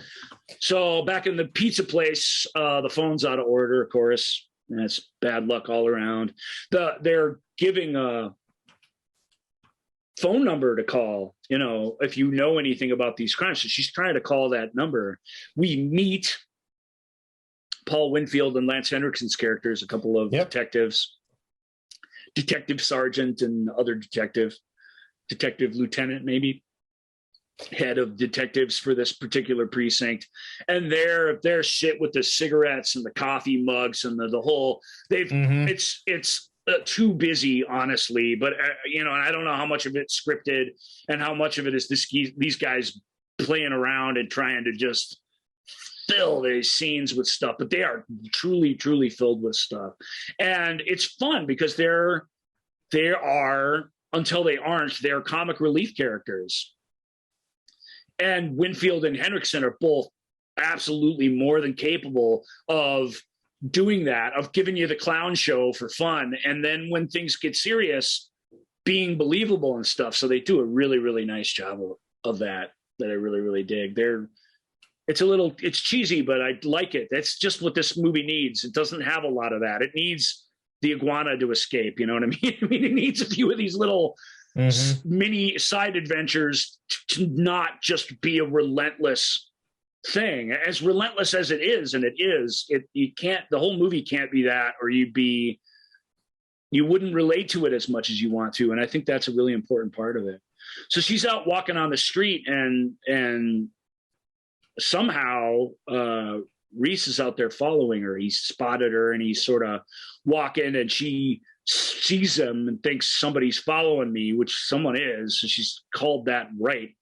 [SPEAKER 3] So back in the pizza place, the phone's out of order, of course. And it's bad luck all around. They're giving a phone number to call, if you know anything about these crimes. So she's trying to call that number. We meet Paul Winfield and Lance Henriksen's characters, a couple of detectives, detective sergeant and other detective lieutenant, maybe head of detectives for this particular precinct. And their shit with the cigarettes and the coffee mugs and the whole, it's too busy, honestly. But I don't know how much of it's scripted and how much of it is these guys playing around and trying to just fill these scenes with stuff. But they are truly, truly filled with stuff, and it's fun because they are, until they aren't, they're comic relief characters. And Winfield and Henriksen are both absolutely more than capable of doing that, of giving you the clown show for fun. And then when things get serious, being believable and stuff. So they do a really, really nice job of that I really, really dig. It's cheesy, but I like it. That's just what this movie needs. It doesn't have a lot of that. It needs the iguana to escape. You know what I mean? I mean, it needs a few of these little mini side adventures to not just be a relentless thing. As relentless as it is, and the whole movie can't be that, or you wouldn't relate to it as much as you want to. And I think that's a really important part of it. So she's out walking on the street, and somehow Reese is out there following her. He spotted her, and he's sort of walking, and she sees him and thinks somebody's following me, which someone is. So she's called that right.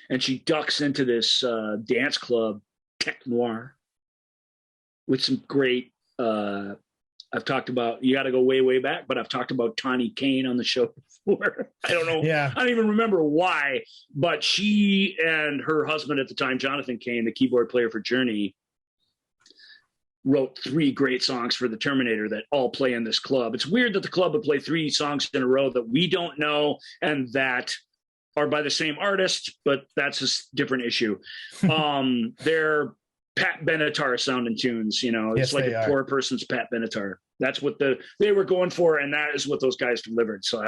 [SPEAKER 3] And she ducks into this dance club, Tech Noir, with some great, I've talked about, you got to go way, way back, but I've talked about Tawny Kane on the show before. I don't know. Yeah. I don't even remember why, but she and her husband at the time, Jonathan Kane, the keyboard player for Journey, wrote 3 great songs for the Terminator that all play in this club. It's weird that the club would play 3 songs in a row that we don't know and that are by the same artist, but that's a different issue. They're Pat Benatar sounding tunes, it's like a poor person's Pat Benatar. That's what they were going for, and that is what those guys delivered. So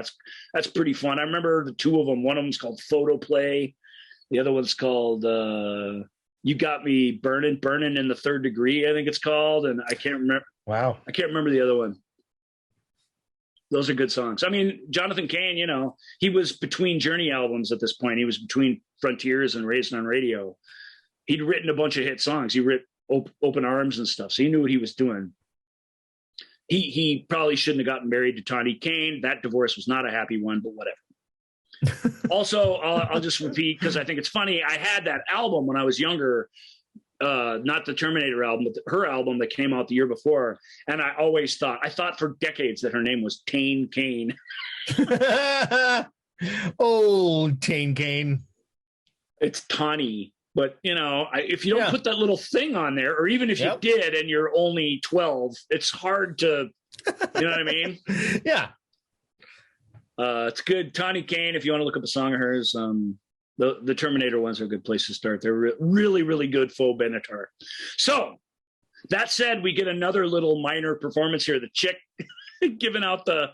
[SPEAKER 3] that's pretty fun. I remember the 2 of them. One of them's called Photo Play. The other one's called You Got Me Burning in the Third Degree, I think it's called. And I can't remember. Wow. I can't remember the other one. Those are good songs. I mean, Jonathan Kane, he was between Journey albums at this point. He was between Frontiers and Raised on Radio. He'd written a bunch of hit songs. He wrote Open Arms and stuff. So he knew what he was doing. He probably shouldn't have gotten married to Tawny Kane. That divorce was not a happy one, but whatever. Also, I'll just repeat because I think it's funny. I had that album when I was younger, not the Terminator album, but her album that came out the year before. And I thought for decades that her name was Tane Kane.
[SPEAKER 2] Oh, Tane Kane.
[SPEAKER 3] It's Tawny. But, if you don't put that little thing on there, or even if you did and you're only 12, it's hard to, you know what I mean?
[SPEAKER 2] Yeah.
[SPEAKER 3] It's good. Tawny Kane, if you want to look up a song of hers, the Terminator ones are a good place to start. They're really, really good faux Benatar. So that said, we get another little minor performance here. The chick giving out the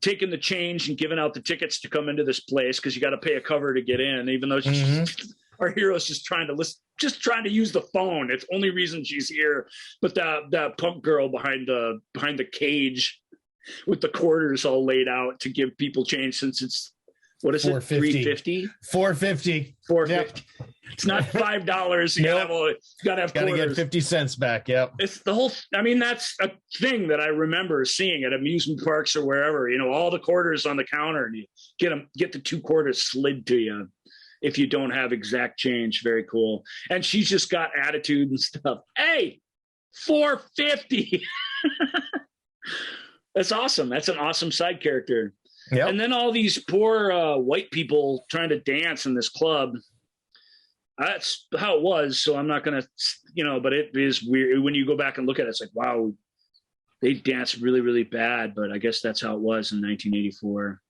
[SPEAKER 3] taking the change and giving out the tickets to come into this place because you got to pay a cover to get in, even though our hero's just trying to use the phone. It's the only reason she's here. But that punk girl behind the cage with the quarters all laid out to give people change, since it's, what is it? $3.50?
[SPEAKER 2] $4.50.
[SPEAKER 3] $4.50. It's not $5. You gotta have quarters.
[SPEAKER 2] Get 50 cents back. Yep.
[SPEAKER 3] It's the whole. I mean, that's a thing that I remember seeing at amusement parks or wherever. All the quarters on the counter, and you get the 2 quarters slid to you if you don't have exact change. Very cool. And she's just got attitude and stuff. Hey, $4.50. That's awesome. That's an awesome side character. Yep. And then all these poor white people trying to dance in this club. That's how it was. So I'm not going to, but it is weird when you go back and look at it. It's like, wow, they danced really, really bad, but I guess that's how it was in 1984.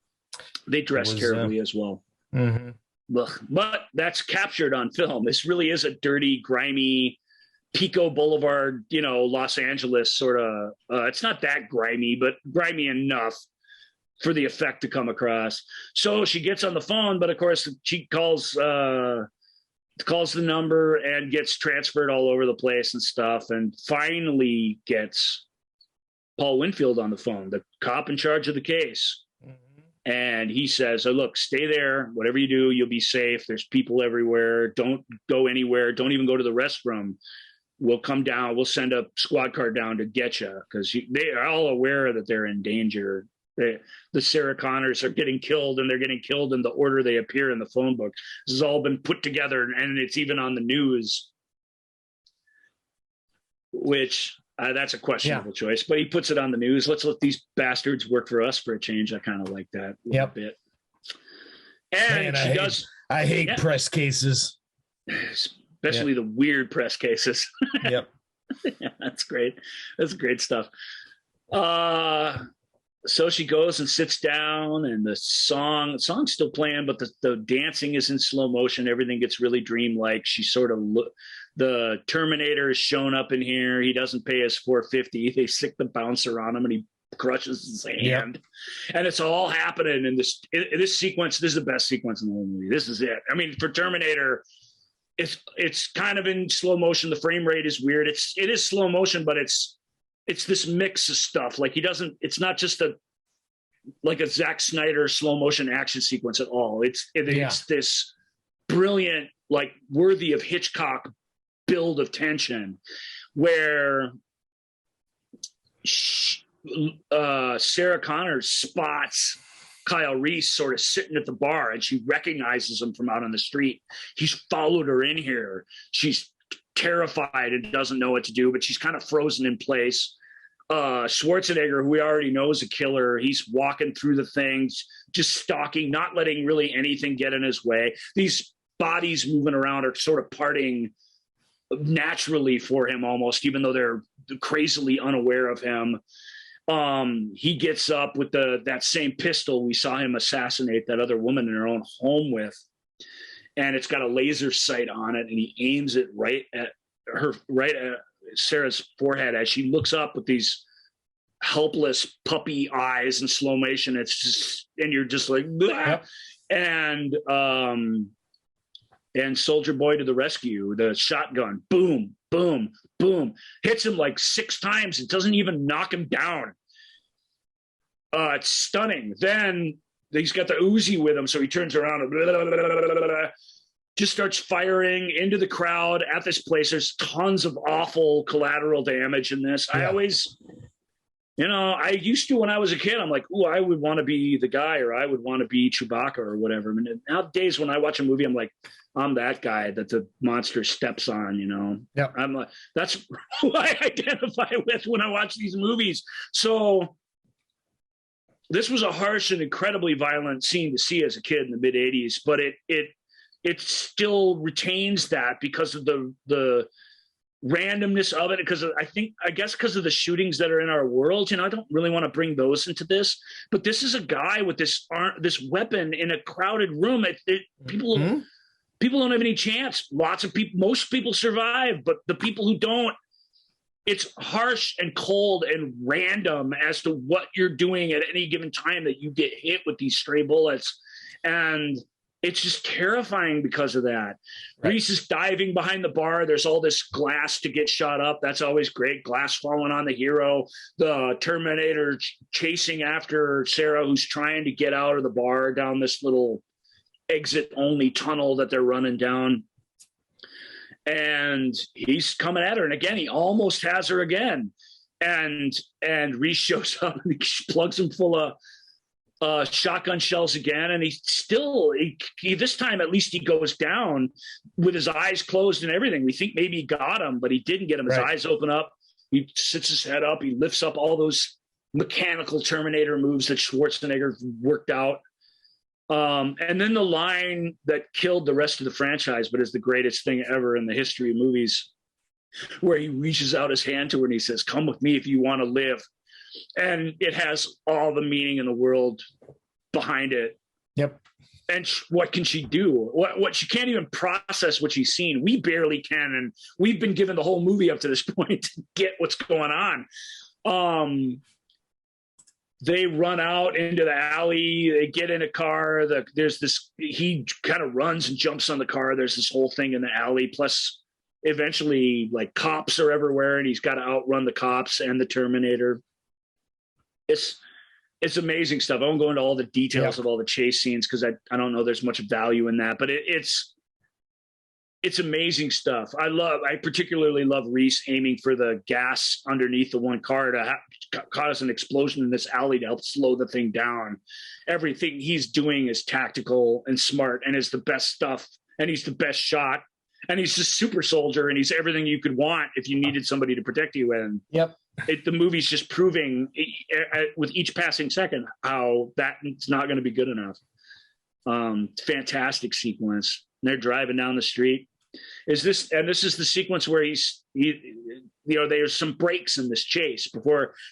[SPEAKER 3] They dressed terribly as well.
[SPEAKER 2] Mm-hmm.
[SPEAKER 3] But that's captured on film. This really is a dirty, grimy, Pico Boulevard, Los Angeles sort of. It's not that grimy, but grimy enough for the effect to come across. So she gets on the phone, but of course she calls the number and gets transferred all over the place and stuff, and finally gets Paul Winfield on the phone, the cop in charge of the case. And he says, oh, look, stay there. Whatever you do, you'll be safe. There's people everywhere. Don't go anywhere. Don't even go to the restroom. We'll come down. We'll send a squad car down to get you, because they are all aware that they're in danger. The Sarah Connors are getting killed, and they're getting killed in the order they appear in the phone book. This has all been put together, and it's even on the news, which... that's a questionable choice, but he puts it on the news. Let's let these bastards work for us for a change. I kind of like that a bit. And
[SPEAKER 2] man, I hate press cases,
[SPEAKER 3] especially the weird press cases.
[SPEAKER 2] Yep.
[SPEAKER 3] Yeah, that's great. That's great stuff. So she goes and sits down, and the song's still playing, but the dancing is in slow motion. Everything gets really dreamlike. She sort of the Terminator is shown up in here. He doesn't pay his $4.50. They stick the bouncer on him, and he crushes his hand. And it's all happening in this sequence. This is the best sequence in the whole movie. This is it. I mean, for Terminator, it's kind of in slow motion. The frame rate is weird. It is slow motion, but it's this mix of stuff. Like it's not just a Zack Snyder slow motion action sequence at all. It's this brilliant, like worthy of Hitchcock build of tension, where Sarah Connor spots Kyle Reese sort of sitting at the bar, and she recognizes him from out on the street. He's followed her in here. She's terrified and doesn't know what to do, but she's kind of frozen in place. Schwarzenegger, who we already know is a killer, he's walking through the things, just stalking, not letting really anything get in his way. These bodies moving around are sort of parting naturally for him almost, even though they're crazily unaware of him. He gets up with that same pistol we saw him assassinate that other woman in her own home with, and it's got a laser sight on it, and he aims it right at Sarah's forehead as she looks up with these helpless puppy eyes in slow motion. It's just, and you're just like, yep. And Soldier Boy to the rescue, the shotgun, boom, boom, boom, hits him like 6 times. It doesn't even knock him down. It's stunning. Then he's got the Uzi with him, so he turns around and blah, blah, blah, blah, blah, blah, just starts firing into the crowd at this place. There's tons of awful collateral damage in this. Yeah. I always, I used to, when I was a kid, I'm like, ooh, I would want to be the guy, or I would want to be Chewbacca or whatever. I mean, nowadays when I watch a movie, I'm like, I'm that guy that the monster steps on,
[SPEAKER 2] Yep.
[SPEAKER 3] I'm like, that's who I identify with when I watch these movies. So this was a harsh and incredibly violent scene to see as a kid in the mid 80s, but it still retains that because of the randomness of it. Because I guess because of the shootings that are in our world, I don't really want to bring those into this, but this is a guy with this weapon in a crowded room. People don't have any chance. Most people survive, but the people who don't, it's harsh and cold and random as to what you're doing at any given time that you get hit with these stray bullets. And it's just terrifying because of that. Right. Reese is diving behind the bar. There's all this glass to get shot up. That's always great. Glass falling on the hero. The Terminator chasing after Sarah, who's trying to get out of the bar down this little exit-only tunnel that they're running down. And he's coming at her. And again, he almost has her again. And Reese shows up and he plugs him full of shotgun shells again, and he this time at least he goes down with his eyes closed and everything. We think maybe he got him, but he didn't get him. His eyes open up, he sits his head up, he lifts up all those mechanical Terminator moves that Schwarzenegger worked out. And then the line that killed the rest of the franchise, but is the greatest thing ever in the history of movies, where he reaches out his hand to her and he says, "Come with me if you want to live." and it has all the meaning in the world behind it.
[SPEAKER 2] Yep.
[SPEAKER 3] And what can she do? What she can't even process what she's seen. We barely can, and we've been given the whole movie up to this point to get what's going on. They run out into the alley. They get in a car. There's this. He kind of runs and jumps on the car. There's this whole thing in the alley. Plus, eventually, like, cops are everywhere, and he's got to outrun the cops and the Terminator. It's amazing stuff. I won't go into all the details of all the chase scenes because I don't know there's much value in that, but it's amazing stuff. I particularly love Reese aiming for the gas underneath the one car to cause an explosion in this alley to help slow the thing down. Everything he's doing is tactical and smart and is the best stuff. And he's the best shot. And he's a super soldier, and he's everything you could want if you needed somebody to protect you. And the movie's just proving with each passing second how that it's not going to be good enough. Fantastic sequence. And they're driving down the street. This is the sequence where there's some breaks in this chase.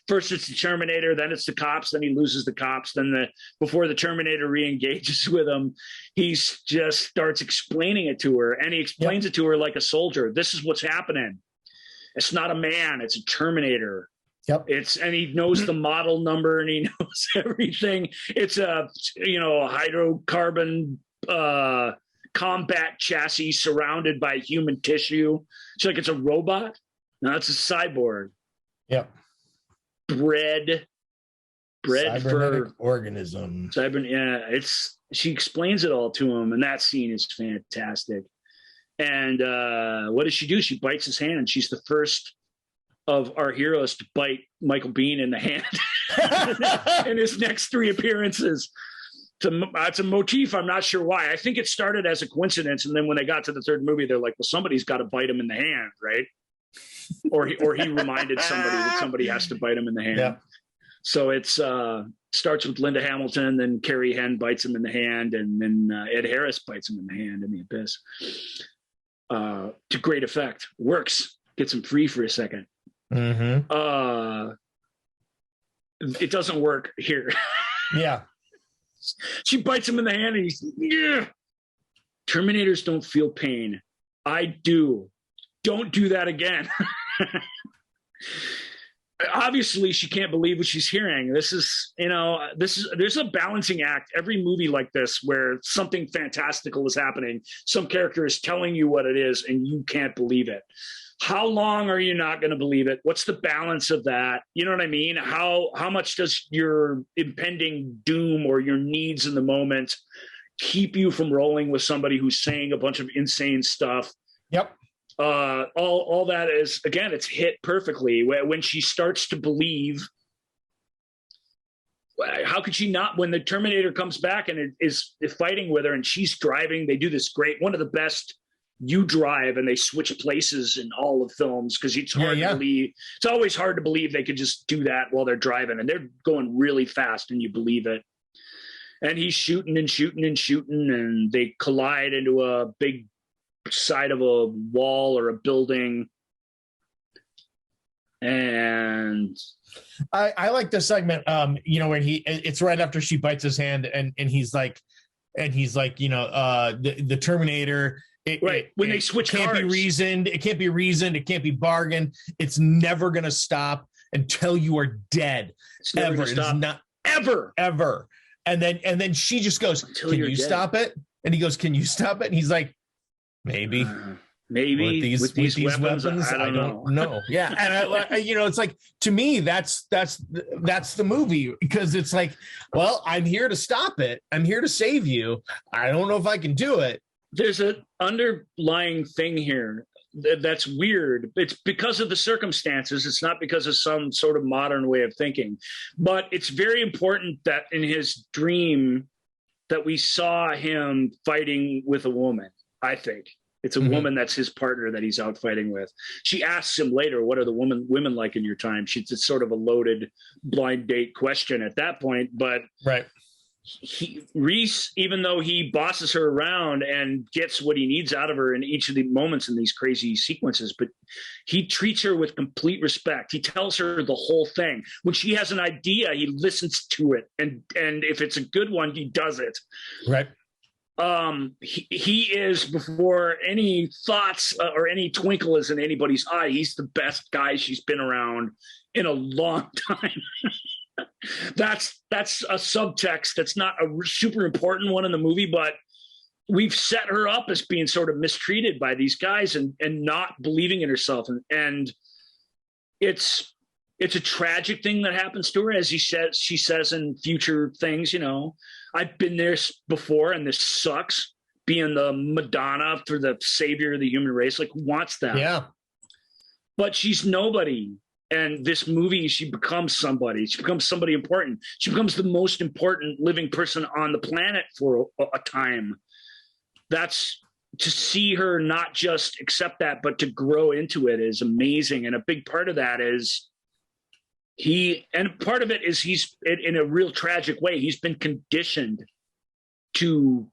[SPEAKER 3] First it's the Terminator, then it's the cops, then he loses the cops, then before the Terminator re-engages with him, he just starts explaining it to her, and he explains it to her like a soldier. This is what's happening. It's not a man, it's a Terminator. And he knows the model number, and he knows everything. It's a hydrocarbon combat chassis surrounded by human tissue. It's like it's a robot. No, it's a cyborg. Bred
[SPEAKER 2] cybernetic
[SPEAKER 3] for
[SPEAKER 2] organism.
[SPEAKER 3] She explains it all to him, and that scene is fantastic. And what does she do? She bites his hand. She's the first of our heroes to bite Michael Biehn in the hand in his next 3 appearances. It's a motif. I'm not sure why. I think it started as a coincidence, and then when they got to the third movie, they're like, "Well, somebody's got to bite him in the hand, right?" Or he reminded somebody that somebody has to bite him in the hand. So it's starts with Linda Hamilton, then Carrie Henn bites him in the hand, and then Ed Harris bites him in the hand in The Abyss. To great effect. Works. Gets him free for a second.
[SPEAKER 2] Mm-hmm.
[SPEAKER 3] It doesn't work here. She bites him in the hand, and he's, Terminators don't feel pain. I do. Don't do that again. Obviously, she can't believe what she's hearing. There's a balancing act. Every movie like this, where something fantastical is happening, some character is telling you what it is, and you can't believe it. How long are you not going to believe it? What's the balance of that? You know what I mean? How much does your impending doom or your needs in the moment keep you from rolling with somebody who's saying a bunch of insane stuff? All that is, again, it's hit perfectly. When she starts to believe, how could she not? When the Terminator comes back and is fighting with her, and she's driving, they do this great, one of the best. You drive, and they switch places in all of films because it's hard to believe. It's always hard to believe they could just do that while they're driving, and they're going really fast, and you believe it. And he's shooting and shooting and shooting, and they collide into a big side of a wall or a building. And
[SPEAKER 2] I like this segment, when it's right after she bites his hand, and he's like, the Terminator.
[SPEAKER 3] When they switch
[SPEAKER 2] cars. It can't be reasoned. It can't be bargained. It's never going to stop until you are dead.
[SPEAKER 3] It's never going to stop.
[SPEAKER 2] It's not
[SPEAKER 3] ever.
[SPEAKER 2] And then she just goes, "Can you stop it?" And he goes, "Can you stop it?" And he's like, "Maybe with these weapons, I don't know." Yeah, and it's like, to me, that's the movie, because it's like, well, I'm here to stop it. I'm here to save you. I don't know if I can do it.
[SPEAKER 3] There's an underlying thing here that's weird. It's because of the circumstances. It's not because of some sort of modern way of thinking. But it's very important that in his dream that we saw him fighting with a woman, I think. It's a woman that's his partner that he's out fighting with. She asks him later, "What are the women like in your time?" It's sort of a loaded blind date question at that point. But Reese, even though he bosses her around and gets what he needs out of her in each of the moments in these crazy sequences, but he treats her with complete respect. He tells her the whole thing. When she has an idea, he listens to it, and if it's a good one, he does it.
[SPEAKER 2] Right.
[SPEAKER 3] He is, before any thoughts or any twinkle is in anybody's eye, he's the best guy she's been around in a long time. That's a subtext that's not a super important one in the movie, but we've set her up as being sort of mistreated by these guys and not believing in herself. And it's a tragic thing that happens to her. As she says in future things, you know, I've been there before and this sucks, being the Madonna for the savior of the human race. Like, who wants that?
[SPEAKER 2] Yeah. But
[SPEAKER 3] she's nobody. And this movie, she becomes somebody. She becomes somebody important. She becomes the most important living person on the planet for a time. That's, to see her not just accept that, but to grow into it is amazing. And a big part of that is part of it is he's, in a real tragic way, he's been conditioned to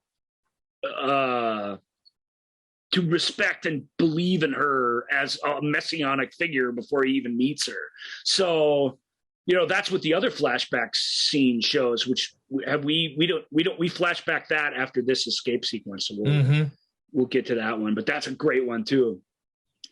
[SPEAKER 3] respect and believe in her as a messianic figure before he even meets her. So, you know, that's what the other flashback scene shows, which we flash back that after this escape sequence. So we'll get to that one, but that's a great one too.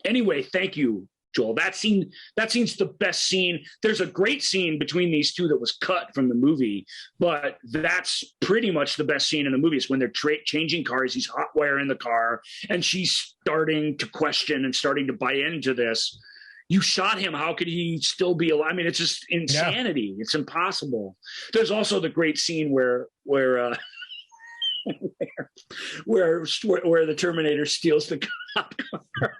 [SPEAKER 3] Anyway, thank you, Joel. That scene's the best scene. There's a great scene between these two that was cut from the movie, but that's pretty much the best scene in the movie. Is when they're changing cars. He's hot wiring the car, and she's starting to question and starting to buy into this. You shot him. How could he still be alive? I mean, it's just insanity. Yeah. It's impossible. There's also the great scene where the Terminator steals the cop car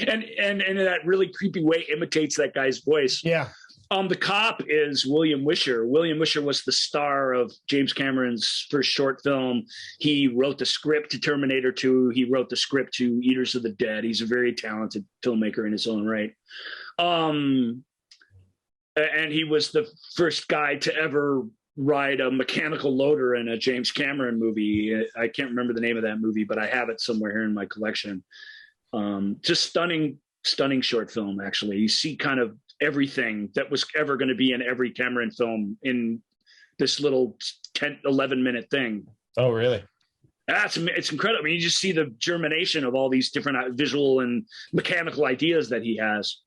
[SPEAKER 3] and in that really creepy way imitates that guy's voice.
[SPEAKER 2] Yeah.
[SPEAKER 3] The cop is William Wisher. William Wisher was the star of James Cameron's first short film. He wrote the script to Terminator 2. He wrote the script to Eaters of the Dead. He's a very talented filmmaker in his own right. And he was the first guy to ever ride a mechanical loader in a James Cameron movie. I can't remember the name of that movie, but I have it somewhere here in my collection. Just stunning short film, actually. You see kind of everything that was ever going to be in every Cameron film in this little 11 minute thing.
[SPEAKER 2] Oh, really?
[SPEAKER 3] It's incredible. I mean, you just see the germination of all these different visual and mechanical ideas that he has.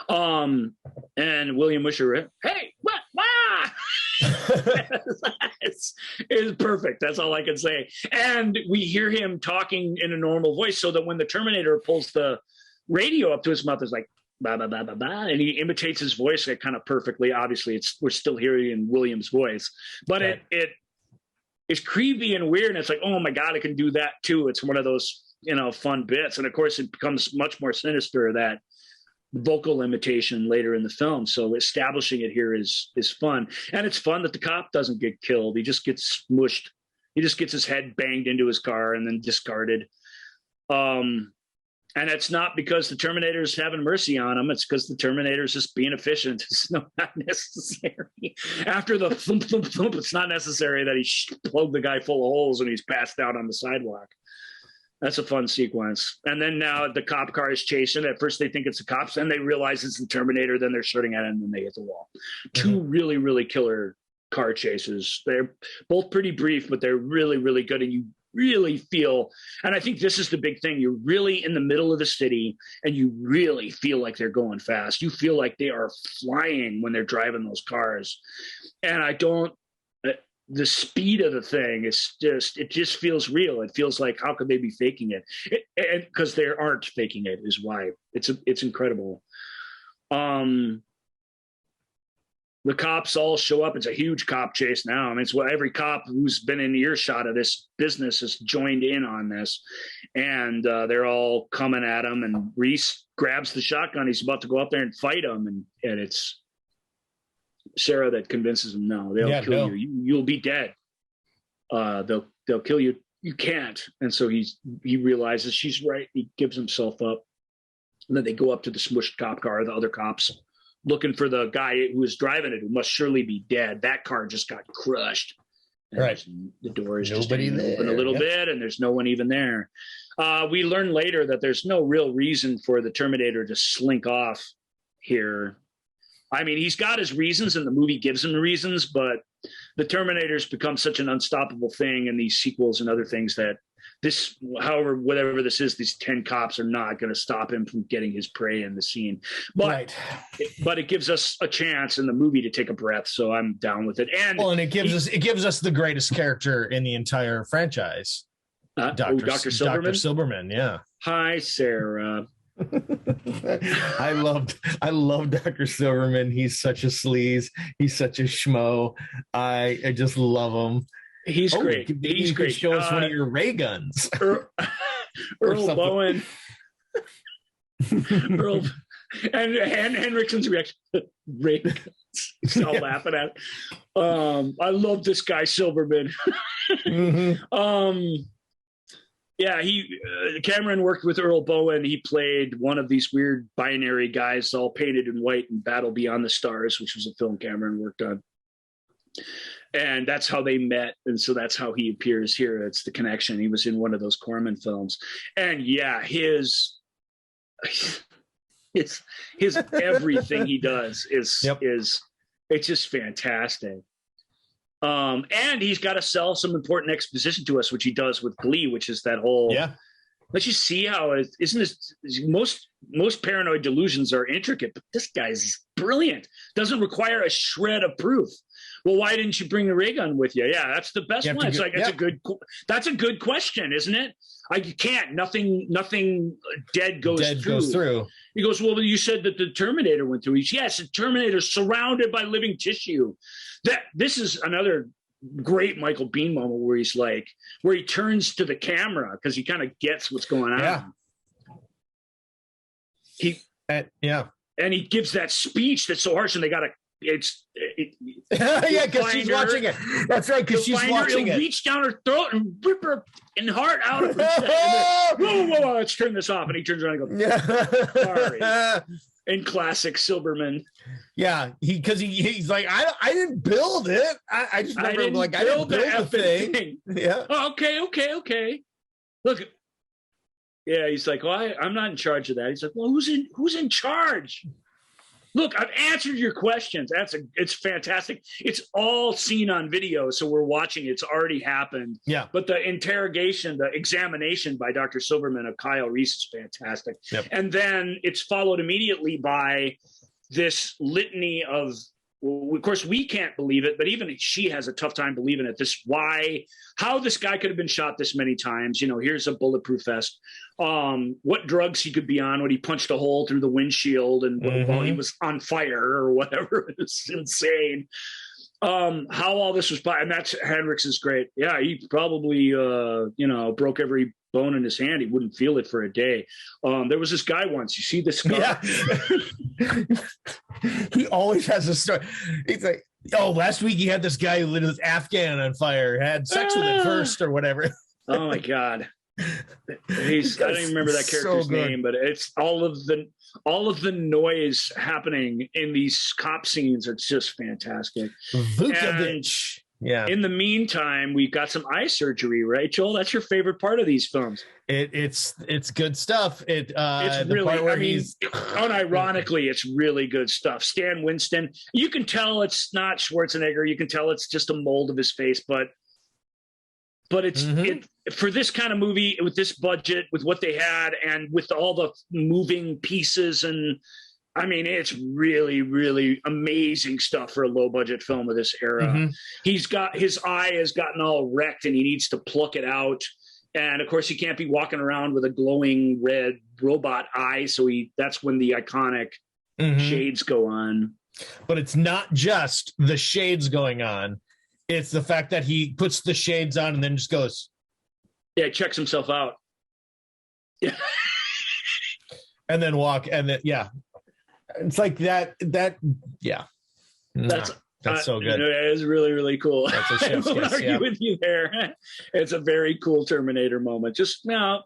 [SPEAKER 3] And William Wisher, hey, what? Wah! it's perfect. That's all I can say. And we hear him talking in a normal voice, so that when the Terminator pulls the radio up to his mouth, it's like, bah, bah, bah, bah, bah, and he imitates his voice like kind of perfectly. Obviously, we're still hearing William's voice, but right. It's creepy and weird. And it's like, oh my God, I can do that too. It's one of those, you know, fun bits. And of course, it becomes much more sinister, that vocal imitation later in the film. So establishing it here is fun. And it's fun that the cop doesn't get killed. He just gets smushed. He just gets his head banged into his car and then discarded. And it's not because the Terminator's having mercy on him. It's because the Terminator's just being efficient. It's not necessary. After the thump, thump, thump, it's not necessary that he plugged the guy full of holes and he's passed out on the sidewalk. That's a fun sequence. And then now the cop car is chasing. At first they think it's the cops, then they realize it's the Terminator. Then they're shooting at him and then they hit the wall. Mm-hmm. Two really, really killer car chases. They're both pretty brief, but they're really, really good. And you really feel, and I think this is the big thing, you're really in the middle of the city and you really feel like they're going fast. You feel like they are flying when they're driving those cars. And the speed of the thing is it just feels real. It feels like, how could they be faking it? And because they aren't faking it is why it's incredible. The cops all show up. It's a huge cop chase now. I mean, it's what every cop who's been in earshot of this business has joined in on this. And they're all coming at him. And Reese grabs the shotgun. He's about to go up there and fight him. And it's Sarah that convinces him, no, they'll kill you. You'll be dead. They'll kill you. You can't. And so he realizes she's right. He gives himself up. And then they go up to the smushed cop car. The other cops looking for the guy who was driving it, who must surely be dead. That car just got crushed. And
[SPEAKER 2] Right.
[SPEAKER 3] the door is
[SPEAKER 2] Nobody
[SPEAKER 3] just
[SPEAKER 2] there.
[SPEAKER 3] open a little bit, and there's no one even there. We learn later that there's no real reason for the Terminator to slink off here. I mean, he's got his reasons, and the movie gives him reasons, but the Terminator's become such an unstoppable thing in these sequels and other things that this, however, whatever this is, these 10 cops are not going to stop him from getting his prey in the scene. But, but it gives us a chance in the movie to take a breath. So I'm down with it. And
[SPEAKER 2] it gives us the greatest character in the entire franchise.
[SPEAKER 3] Dr. Silverman.
[SPEAKER 2] Dr. Silverman. Yeah.
[SPEAKER 3] Hi, Sarah.
[SPEAKER 2] I love Dr. Silverman. He's such a sleaze. He's such a schmo. I just love him.
[SPEAKER 3] He's great.
[SPEAKER 2] He's great. Show us one of your ray guns.
[SPEAKER 3] Earl Bowen. Earl and Henriksen's reaction. Ray guns. He's all laughing at it. I love this guy Silverman.
[SPEAKER 2] Mm-hmm.
[SPEAKER 3] Yeah, Cameron worked with Earl Bowen. He played one of these weird binary guys all painted in white in Battle Beyond the Stars, which was a film Cameron worked on. And that's how they met. And so that's how he appears here. It's the connection. He was in one of those Corman films. And yeah, his everything he does is it's just fantastic. And he's got to sell some important exposition to us, which he does with Glee, which is that whole, let's just see how it isn't this, most paranoid delusions are intricate, but this guy's brilliant. Doesn't require a shred of proof. Well, why didn't you bring the ray gun with you? Yeah, that's the best one. It's like, that's a good question, isn't it? I can't, nothing dead goes through. He goes, well, you said that the Terminator went through. Yes, the Terminator surrounded by living tissue. This is another great Michael Biehn moment where he turns to the camera because he kind of gets what's going on. And he gives that speech that's so harsh, and they got to. Because
[SPEAKER 2] she's watching it. That's right, because she's watching it.
[SPEAKER 3] Reach down her throat and rip her heart out of her chest. Whoa, let's turn this off. And he turns around and goes, sorry. In classic Silverman.
[SPEAKER 2] Yeah, he's like, I didn't build it. I just remember I didn't build the thing. Yeah.
[SPEAKER 3] Oh, okay. Look. Yeah, he's like, well, I'm not in charge of that. He's like, well, who's in charge? Look, I've answered your questions. It's fantastic. It's all seen on video, so we're watching. It's already happened.
[SPEAKER 2] Yeah.
[SPEAKER 3] But the examination by Dr. Silverman of Kyle Reese is fantastic.
[SPEAKER 2] Yep.
[SPEAKER 3] And then it's followed immediately by this litany of, well, of course, we can't believe it, but even she has a tough time believing it. How this guy could have been shot this many times. Here's a bulletproof vest. What drugs he could be on when he punched a hole through the windshield and while he was on fire or whatever. It's insane. How all this was, and that's Henriksen's great. Yeah, he probably, broke every bone in his hand. He wouldn't feel it for a day. There was this guy once. You see this guy?
[SPEAKER 2] Yeah. He always has a story. He's like, last week he had this guy who lit his Afghan on fire, had sex with it first or whatever.
[SPEAKER 3] Oh my God. I don't even remember that character's name, but it's all of the noise happening in these cop scenes. It's just fantastic.
[SPEAKER 2] Vukovich. Yeah.
[SPEAKER 3] In the meantime, we've got some eye surgery, right, Joel? That's your favorite part of these films.
[SPEAKER 2] It's good stuff. It's
[SPEAKER 3] really, unironically, it's really good stuff. Stan Winston, you can tell it's not Schwarzenegger. You can tell it's just a mold of his face, but it's for this kind of movie with this budget, with what they had, and with all the moving pieces, and I mean, it's really, really amazing stuff for a low budget film of this era. His eye has gotten all wrecked, and he needs to pluck it out. And of course, he can't be walking around with a glowing red robot eye. So that's when the iconic shades go on.
[SPEAKER 2] But it's not just the shades going on. It's the fact that he puts the shades on and then just goes.
[SPEAKER 3] Yeah, checks himself out. Yeah.
[SPEAKER 2] And then it's like that. Yeah. That's so good.
[SPEAKER 3] It's really, really cool.
[SPEAKER 2] That's a chef's
[SPEAKER 3] I won't
[SPEAKER 2] kiss,
[SPEAKER 3] argue with you there. It's a very cool Terminator moment. Just now,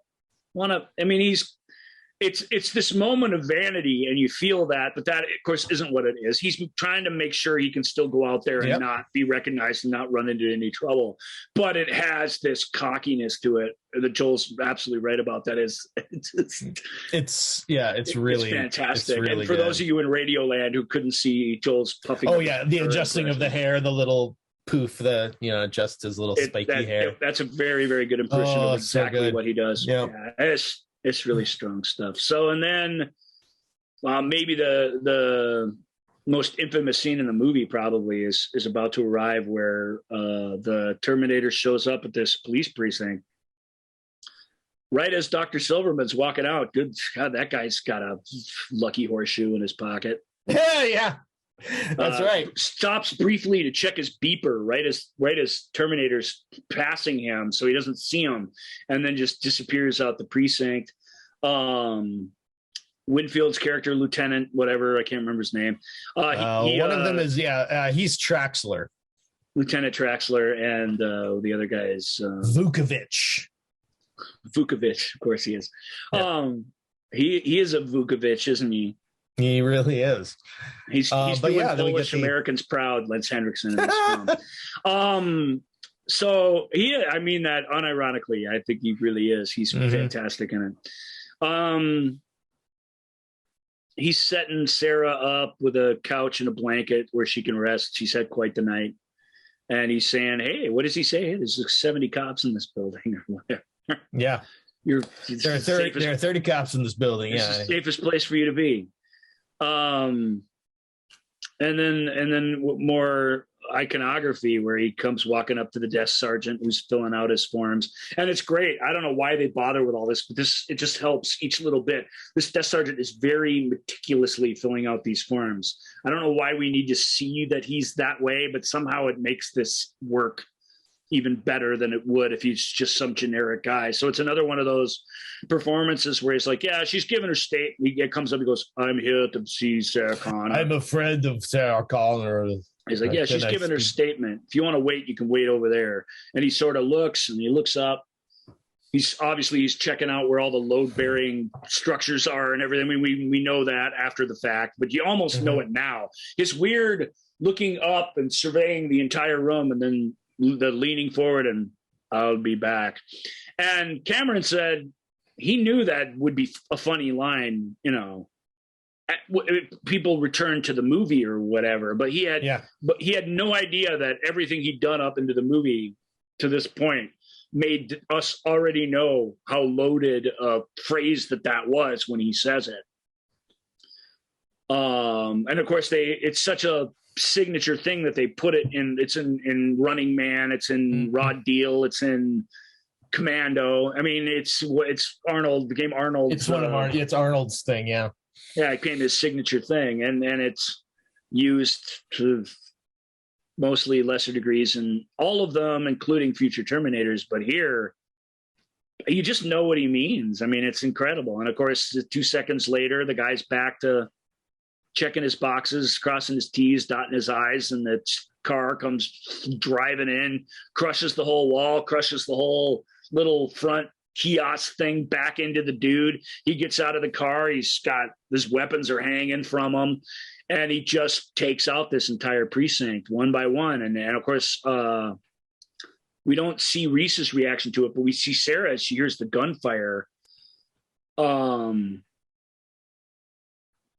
[SPEAKER 3] it's this moment of vanity, and you feel that, but that of course isn't what it is. He's trying to make sure he can still go out there and not be recognized and not run into any trouble, but it has this cockiness to it that Joel's absolutely right about. That is, it's really fantastic. It's really and for those of you in Radioland who couldn't see Joel's puffing,
[SPEAKER 2] the adjusting of the hair, the little poof, adjust his little spiky hair.
[SPEAKER 3] That's a very, very good impression of exactly what he does. Yeah, it's really strong stuff. So, and then maybe the most infamous scene in the movie probably is about to arrive, where the Terminator shows up at this police precinct right as Dr. Silverman's walking out. Good God, that guy's got a lucky horseshoe in his pocket.
[SPEAKER 2] Yeah. That's right.
[SPEAKER 3] Stops briefly to check his beeper right as Terminator's passing him, so he doesn't see him, and then just disappears out the precinct. Winfield's character, Lieutenant, whatever, I can't remember his name.
[SPEAKER 2] One of them is he's Traxler,
[SPEAKER 3] Lieutenant Traxler, and the other guy is
[SPEAKER 2] Vukovich.
[SPEAKER 3] Vukovich, of course he is.
[SPEAKER 2] Yeah.
[SPEAKER 3] He is a Vukovich, isn't he?
[SPEAKER 2] He really is.
[SPEAKER 3] He's doing Polish Americans proud, Lance Henriksen in this film. So I mean that unironically. I think he really is. He's fantastic in it. He's setting Sarah up with a couch and a blanket where she can rest. She's had quite the night. And he's saying, hey, what does he say? Hey, there's 70 cops in this building or whatever.
[SPEAKER 2] Yeah.
[SPEAKER 3] There
[SPEAKER 2] are 30 cops in this building.
[SPEAKER 3] It's the safest place for you to be. And then more iconography where he comes walking up to the desk sergeant who's filling out his forms, and it's great. I don't know why they bother with all this, but it just helps each little bit. This desk sergeant is very meticulously filling out these forms. I don't know why we need to see that he's that way, but somehow it makes this work even better than it would if he's just some generic guy. So it's another one of those performances where he's like, yeah, she's giving her state. He comes up, he goes, I'm here to see Sarah Connor.
[SPEAKER 2] I'm a friend of Sarah Connor.
[SPEAKER 3] He's like, yeah, she's giving her statement. If you want to wait, you can wait over there. And he sort of looks, and he looks up. He's checking out where all the load-bearing structures are and everything. I mean, we know that after the fact, but you almost know it now. His weird looking up and surveying the entire room, and then the leaning forward and I'll be back. And Cameron said he knew that would be a funny line, people return to the movie or whatever, but he had no idea that everything he'd done up into the movie to this point made us already know how loaded a phrase that was when he says it. And of course it's such a signature thing that they put it in. It's in Running Man, it's in Raw Deal, it's in Commando. I mean, it's Arnold, became Arnold.
[SPEAKER 2] It's it's Arnold's thing. Yeah,
[SPEAKER 3] it became his signature thing, and it's used to mostly lesser degrees in all of them, including future Terminators. But here, you just know what he means. I mean, it's incredible. And of course, 2 seconds later, the guy's back to checking his boxes, crossing his T's, dotting his I's, and the car comes driving in, crushes the whole wall, crushes the whole little front kiosk thing back into the dude. He gets out of the car. He's got his weapons are hanging from him, and he just takes out this entire precinct one by one. And of course, we don't see Reese's reaction to it, but we see Sarah as she hears the gunfire.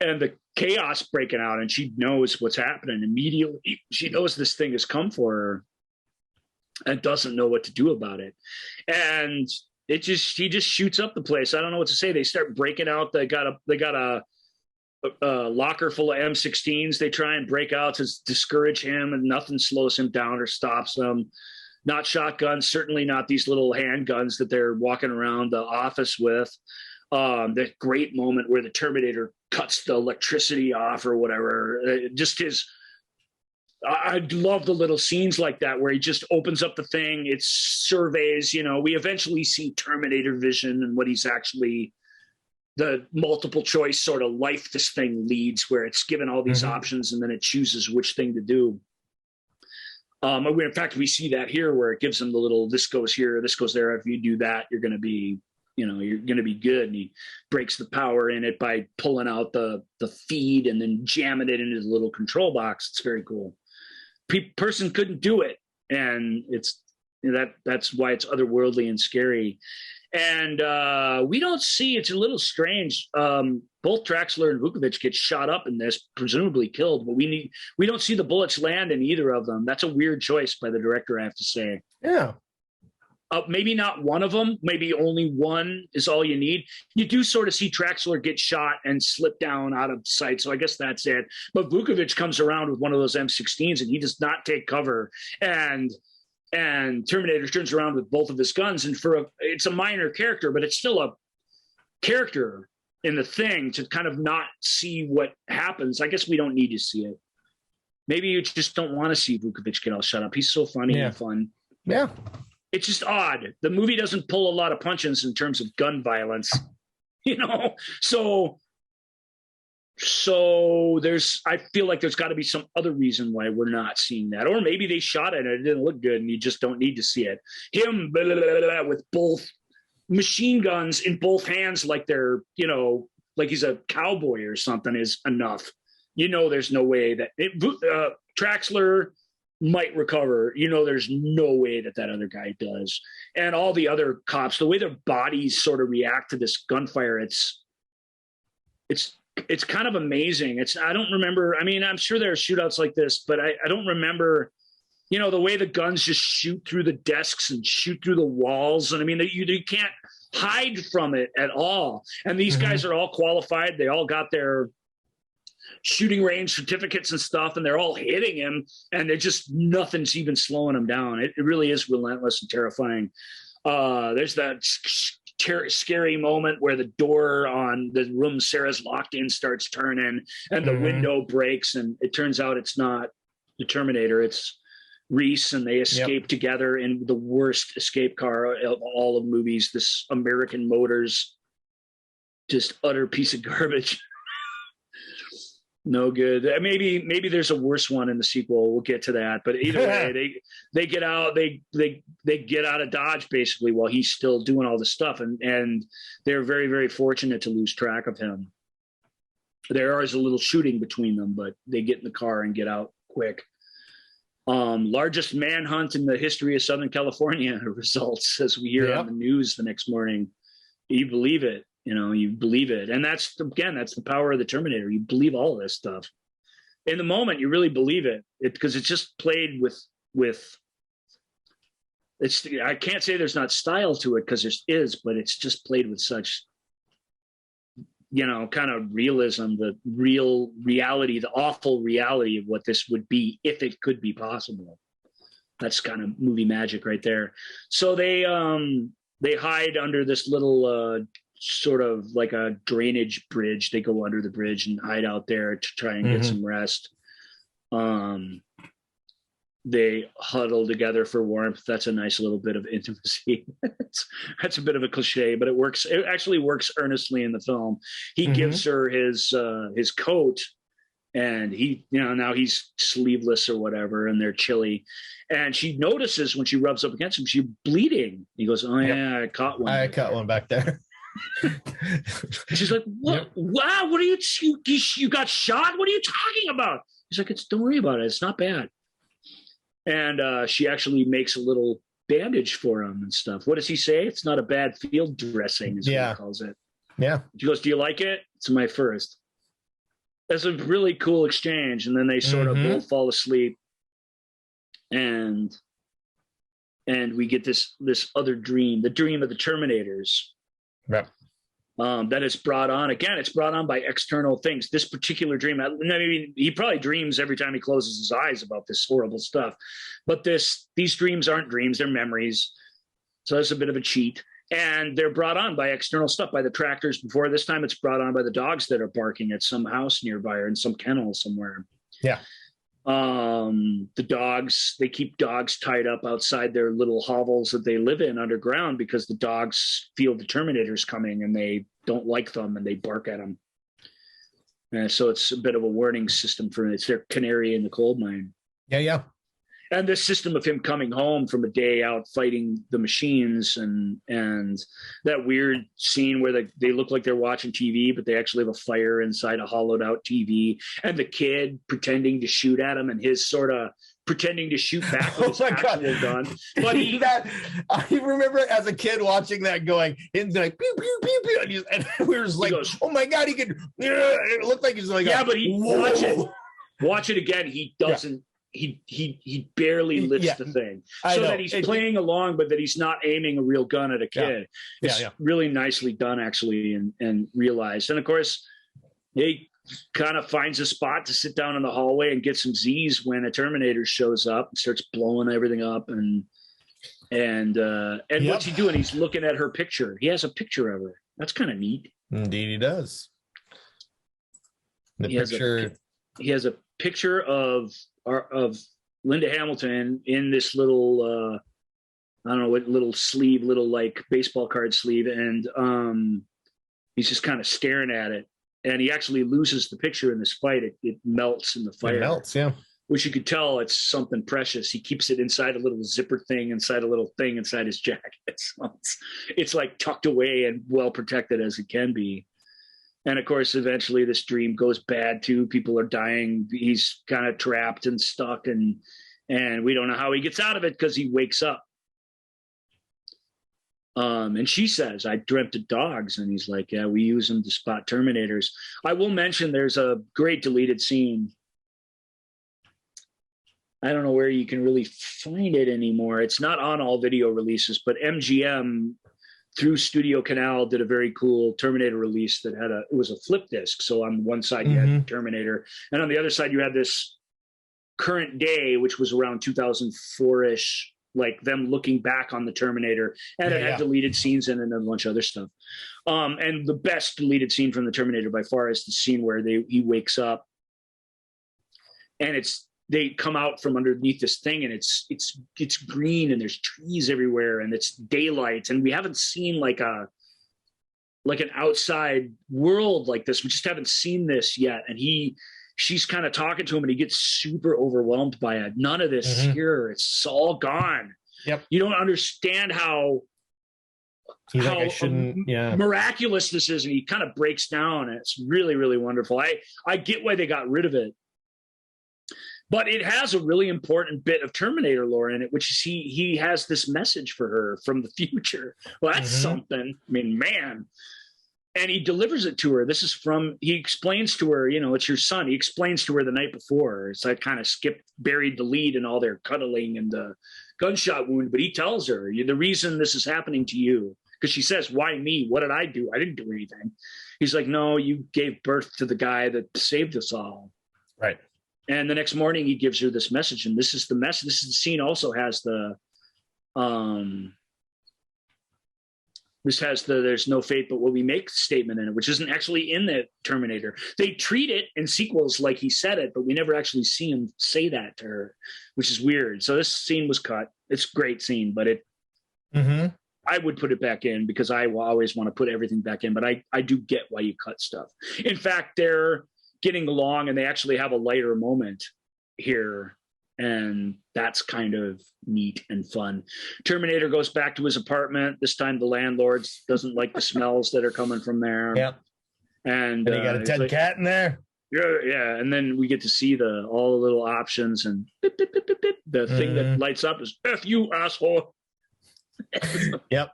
[SPEAKER 3] And the chaos breaking out, and she knows what's happening immediately. She knows this thing has come for her and doesn't know what to do about it. And he just shoots up the place. I don't know what to say. They start breaking out. They got a locker full of M16s. They try and break out to discourage him, and nothing slows him down or stops him. Not shotguns, certainly not these little handguns that they're walking around the office with. That great moment where the Terminator cuts the electricity off or whatever. I love the little scenes like that where he just opens up the thing. It surveys, we eventually see Terminator vision and what he's actually, the multiple choice sort of life this thing leads, where it's given all these options and then it chooses which thing to do. In fact, we see that here where it gives him the little, this goes here, this goes there. If you do that, you're going to be you're going to be good. And he breaks the power in it by pulling out the feed and then jamming it into the little control box. It's very cool. Person couldn't do it. And that's why it's otherworldly and scary. And we don't see, it's a little strange. Both Traxler and Vukovich get shot up in this, presumably killed, but we don't see the bullets land in either of them. That's a weird choice by the director, I have to say.
[SPEAKER 2] Yeah.
[SPEAKER 3] Maybe not one of them. Maybe only one is all you need. You do sort of see Traxler get shot and slip down out of sight, so I guess that's it. But Vukovich comes around with one of those M16s, and he does not take cover. And Terminator turns around with both of his guns, and it's a minor character, but it's still a character in the thing to kind of not see what happens. I guess we don't need to see it. Maybe you just don't want to see Vukovich get all shut up. He's so funny and fun.
[SPEAKER 2] Yeah.
[SPEAKER 3] It's just odd. The movie doesn't pull a lot of punches in terms of gun violence, So I feel like there's got to be some other reason why we're not seeing that. Or maybe they shot it and it didn't look good and you just don't need to see it. Him with both machine guns in both hands like they're, like he's a cowboy or something is enough. There's no way that Traxler might recover. There's no way that other guy does. And all the other cops, the way their bodies sort of react to this gunfire, it's kind of amazing. I don't remember. I mean, I'm sure there are shootouts like this, but I don't remember, the way the guns just shoot through the desks and shoot through the walls. And I mean, you can't hide from it at all. And these guys are all qualified. They all got their shooting range certificates and stuff, and they're all hitting him, and they're just nothing's even slowing him down. It really is relentless and terrifying. There's that scary moment where the door on the room Sarah's locked in starts turning, and the window breaks, and it turns out it's not the Terminator, it's Reese, and they escape together in the worst escape car of all of movies, this American Motors, just utter piece of garbage. No good. Maybe there's a worse one in the sequel. We'll get to that. But either way, they get out. They get out of Dodge basically while he's still doing all this stuff, and they're very, very fortunate to lose track of him. There is a little shooting between them, but they get in the car and get out quick. Largest manhunt in the history of Southern California results, as we hear on the news the next morning. You believe it. You believe it. And that's the power of the Terminator. You believe all of this stuff. In the moment, you really believe it because it's just played with I can't say there's not style to it because there is, but it's just played with such, kind of realism, the real reality, the awful reality of what this would be if it could be possible. That's kind of movie magic right there. So they hide under this little, sort of like a drainage bridge. They go under the bridge and hide out there to try and get some rest. They huddle together for warmth. That's a nice little bit of intimacy. That's a bit of a cliche, but it works. It actually works earnestly in the film. He gives her his coat, and now he's sleeveless or whatever, and they're chilly. And she notices when she rubs up against him, she's bleeding. He goes, "Oh yeah, I caught one.
[SPEAKER 2] I caught one back there."
[SPEAKER 3] She's like, "What? Yep. Wow, what are you got shot? What are you talking about?" He's like, "Don't worry about it. It's not bad." And she actually makes a little bandage for him and stuff. What does he say? It's not a bad field dressing, is what he calls it.
[SPEAKER 2] Yeah.
[SPEAKER 3] She goes, "Do you like it?" "It's my first." That's a really cool exchange. And then they sort of both fall asleep. And we get this other dream, the dream of the Terminators.
[SPEAKER 2] Yeah.
[SPEAKER 3] That is brought on. Again, it's brought on by external things. This particular dream, I mean, he probably dreams every time he closes his eyes about this horrible stuff. But these dreams aren't dreams, they're memories. So that's a bit of a cheat. And they're brought on by external stuff, by the tractors before. This time it's brought on by the dogs that are barking at some house nearby or in some kennel somewhere.
[SPEAKER 2] Yeah.
[SPEAKER 3] The dogs, they keep dogs tied up outside their little hovels that they live in underground because the dogs feel the Terminators coming and they don't like them and they bark at them. And so it's a bit of a warning system for it. It's their canary in the coal mine.
[SPEAKER 2] Yeah.
[SPEAKER 3] And this system of him coming home from a day out fighting the machines, and that weird scene where they look like they're watching TV, but they actually have a fire inside a hollowed out TV, and the kid pretending to shoot at him, and his sort of pretending to shoot back with his actual gun. But
[SPEAKER 2] I remember as a kid watching that, going, it's like pew pew pew pew, and we were just like, goes, oh my god, he could. It looked like he's like,
[SPEAKER 3] but he watch it again. He doesn't. Yeah. He barely lifts the thing, so that he's playing along, but that he's not aiming a real gun at a kid. It's really nicely done, actually, and realized. And of course, he kind of finds a spot to sit down in the hallway and get some Z's when a Terminator shows up and starts blowing everything up. And what's he doing? He's looking at her picture. He has a picture of her. That's kind of neat.
[SPEAKER 2] Indeed, he does.
[SPEAKER 3] He has a picture of Linda Hamilton in this little I don't know what little sleeve, little like baseball card sleeve, and he's just kind of staring at it, and he actually loses the picture in this fight. It melts in the fire.
[SPEAKER 2] It melts, yeah.
[SPEAKER 3] Which you could tell it's something precious. He keeps it inside a little zipper thing, inside a little thing inside his jacket. So it's like tucked away and well protected as it can be. And of course, eventually this dream goes bad too. People are dying. He's kind of trapped and stuck, and we don't know how he gets out of it because he wakes up. And she says, I dreamt of dogs. And he's like, yeah, we use them to spot Terminators. I will mention there's a great deleted scene. I don't know where you can really find it anymore. It's not on all video releases, but MGM through Studio Canal did a very cool Terminator release that it was a flip disc. So on one side you had Terminator, and on the other side you had this current day, which was around 2004-ish, like them looking back on the Terminator, and it had deleted scenes in it and a bunch of other stuff. And the best deleted scene from the Terminator by far is the scene where he wakes up, and they come out from underneath this thing, and it's green, and there's trees everywhere, and it's daylight, and we haven't seen like an outside world like this. We just haven't seen this yet. And she's kind of talking to him, and he gets super overwhelmed by it. None of this here. It's all gone.
[SPEAKER 2] Yep.
[SPEAKER 3] You don't understand how miraculous this is, and he kind of breaks down, and it's really, really wonderful. I get why they got rid of it. But it has a really important bit of Terminator lore in it, which is he has this message for her from the future. Well, that's something. I mean, man. And he delivers it to her. He explains to her, it's your son. He explains to her the night before. It's like kind of buried the lead in all their cuddling and the gunshot wound. But he tells her, the reason this is happening to you, because she says, why me? What did I do? I didn't do anything. He's like, no, you gave birth to the guy that saved us all.
[SPEAKER 2] Right.
[SPEAKER 3] And the next morning he gives her this message, and this is the message. This is the scene also has there's no fate but what we make statement in it, which isn't actually in the Terminator. They treat it in sequels like he said it, but we never actually see him say that to her, which is weird. So this scene was cut. It's a great scene, but I would put it back in because I will always want to put everything back in, but I do get why you cut stuff. In fact, they're getting along, and they actually have a lighter moment here, and that's kind of neat and fun. Terminator goes back to his apartment. This time the landlord doesn't like the smells that are coming from there.
[SPEAKER 2] Yeah.
[SPEAKER 3] And
[SPEAKER 2] he got a dead cat in there.
[SPEAKER 3] Yeah. And then we get to see all the little options, and beep, beep, beep, beep, beep. The thing that lights up is F you, asshole.
[SPEAKER 2] Yep.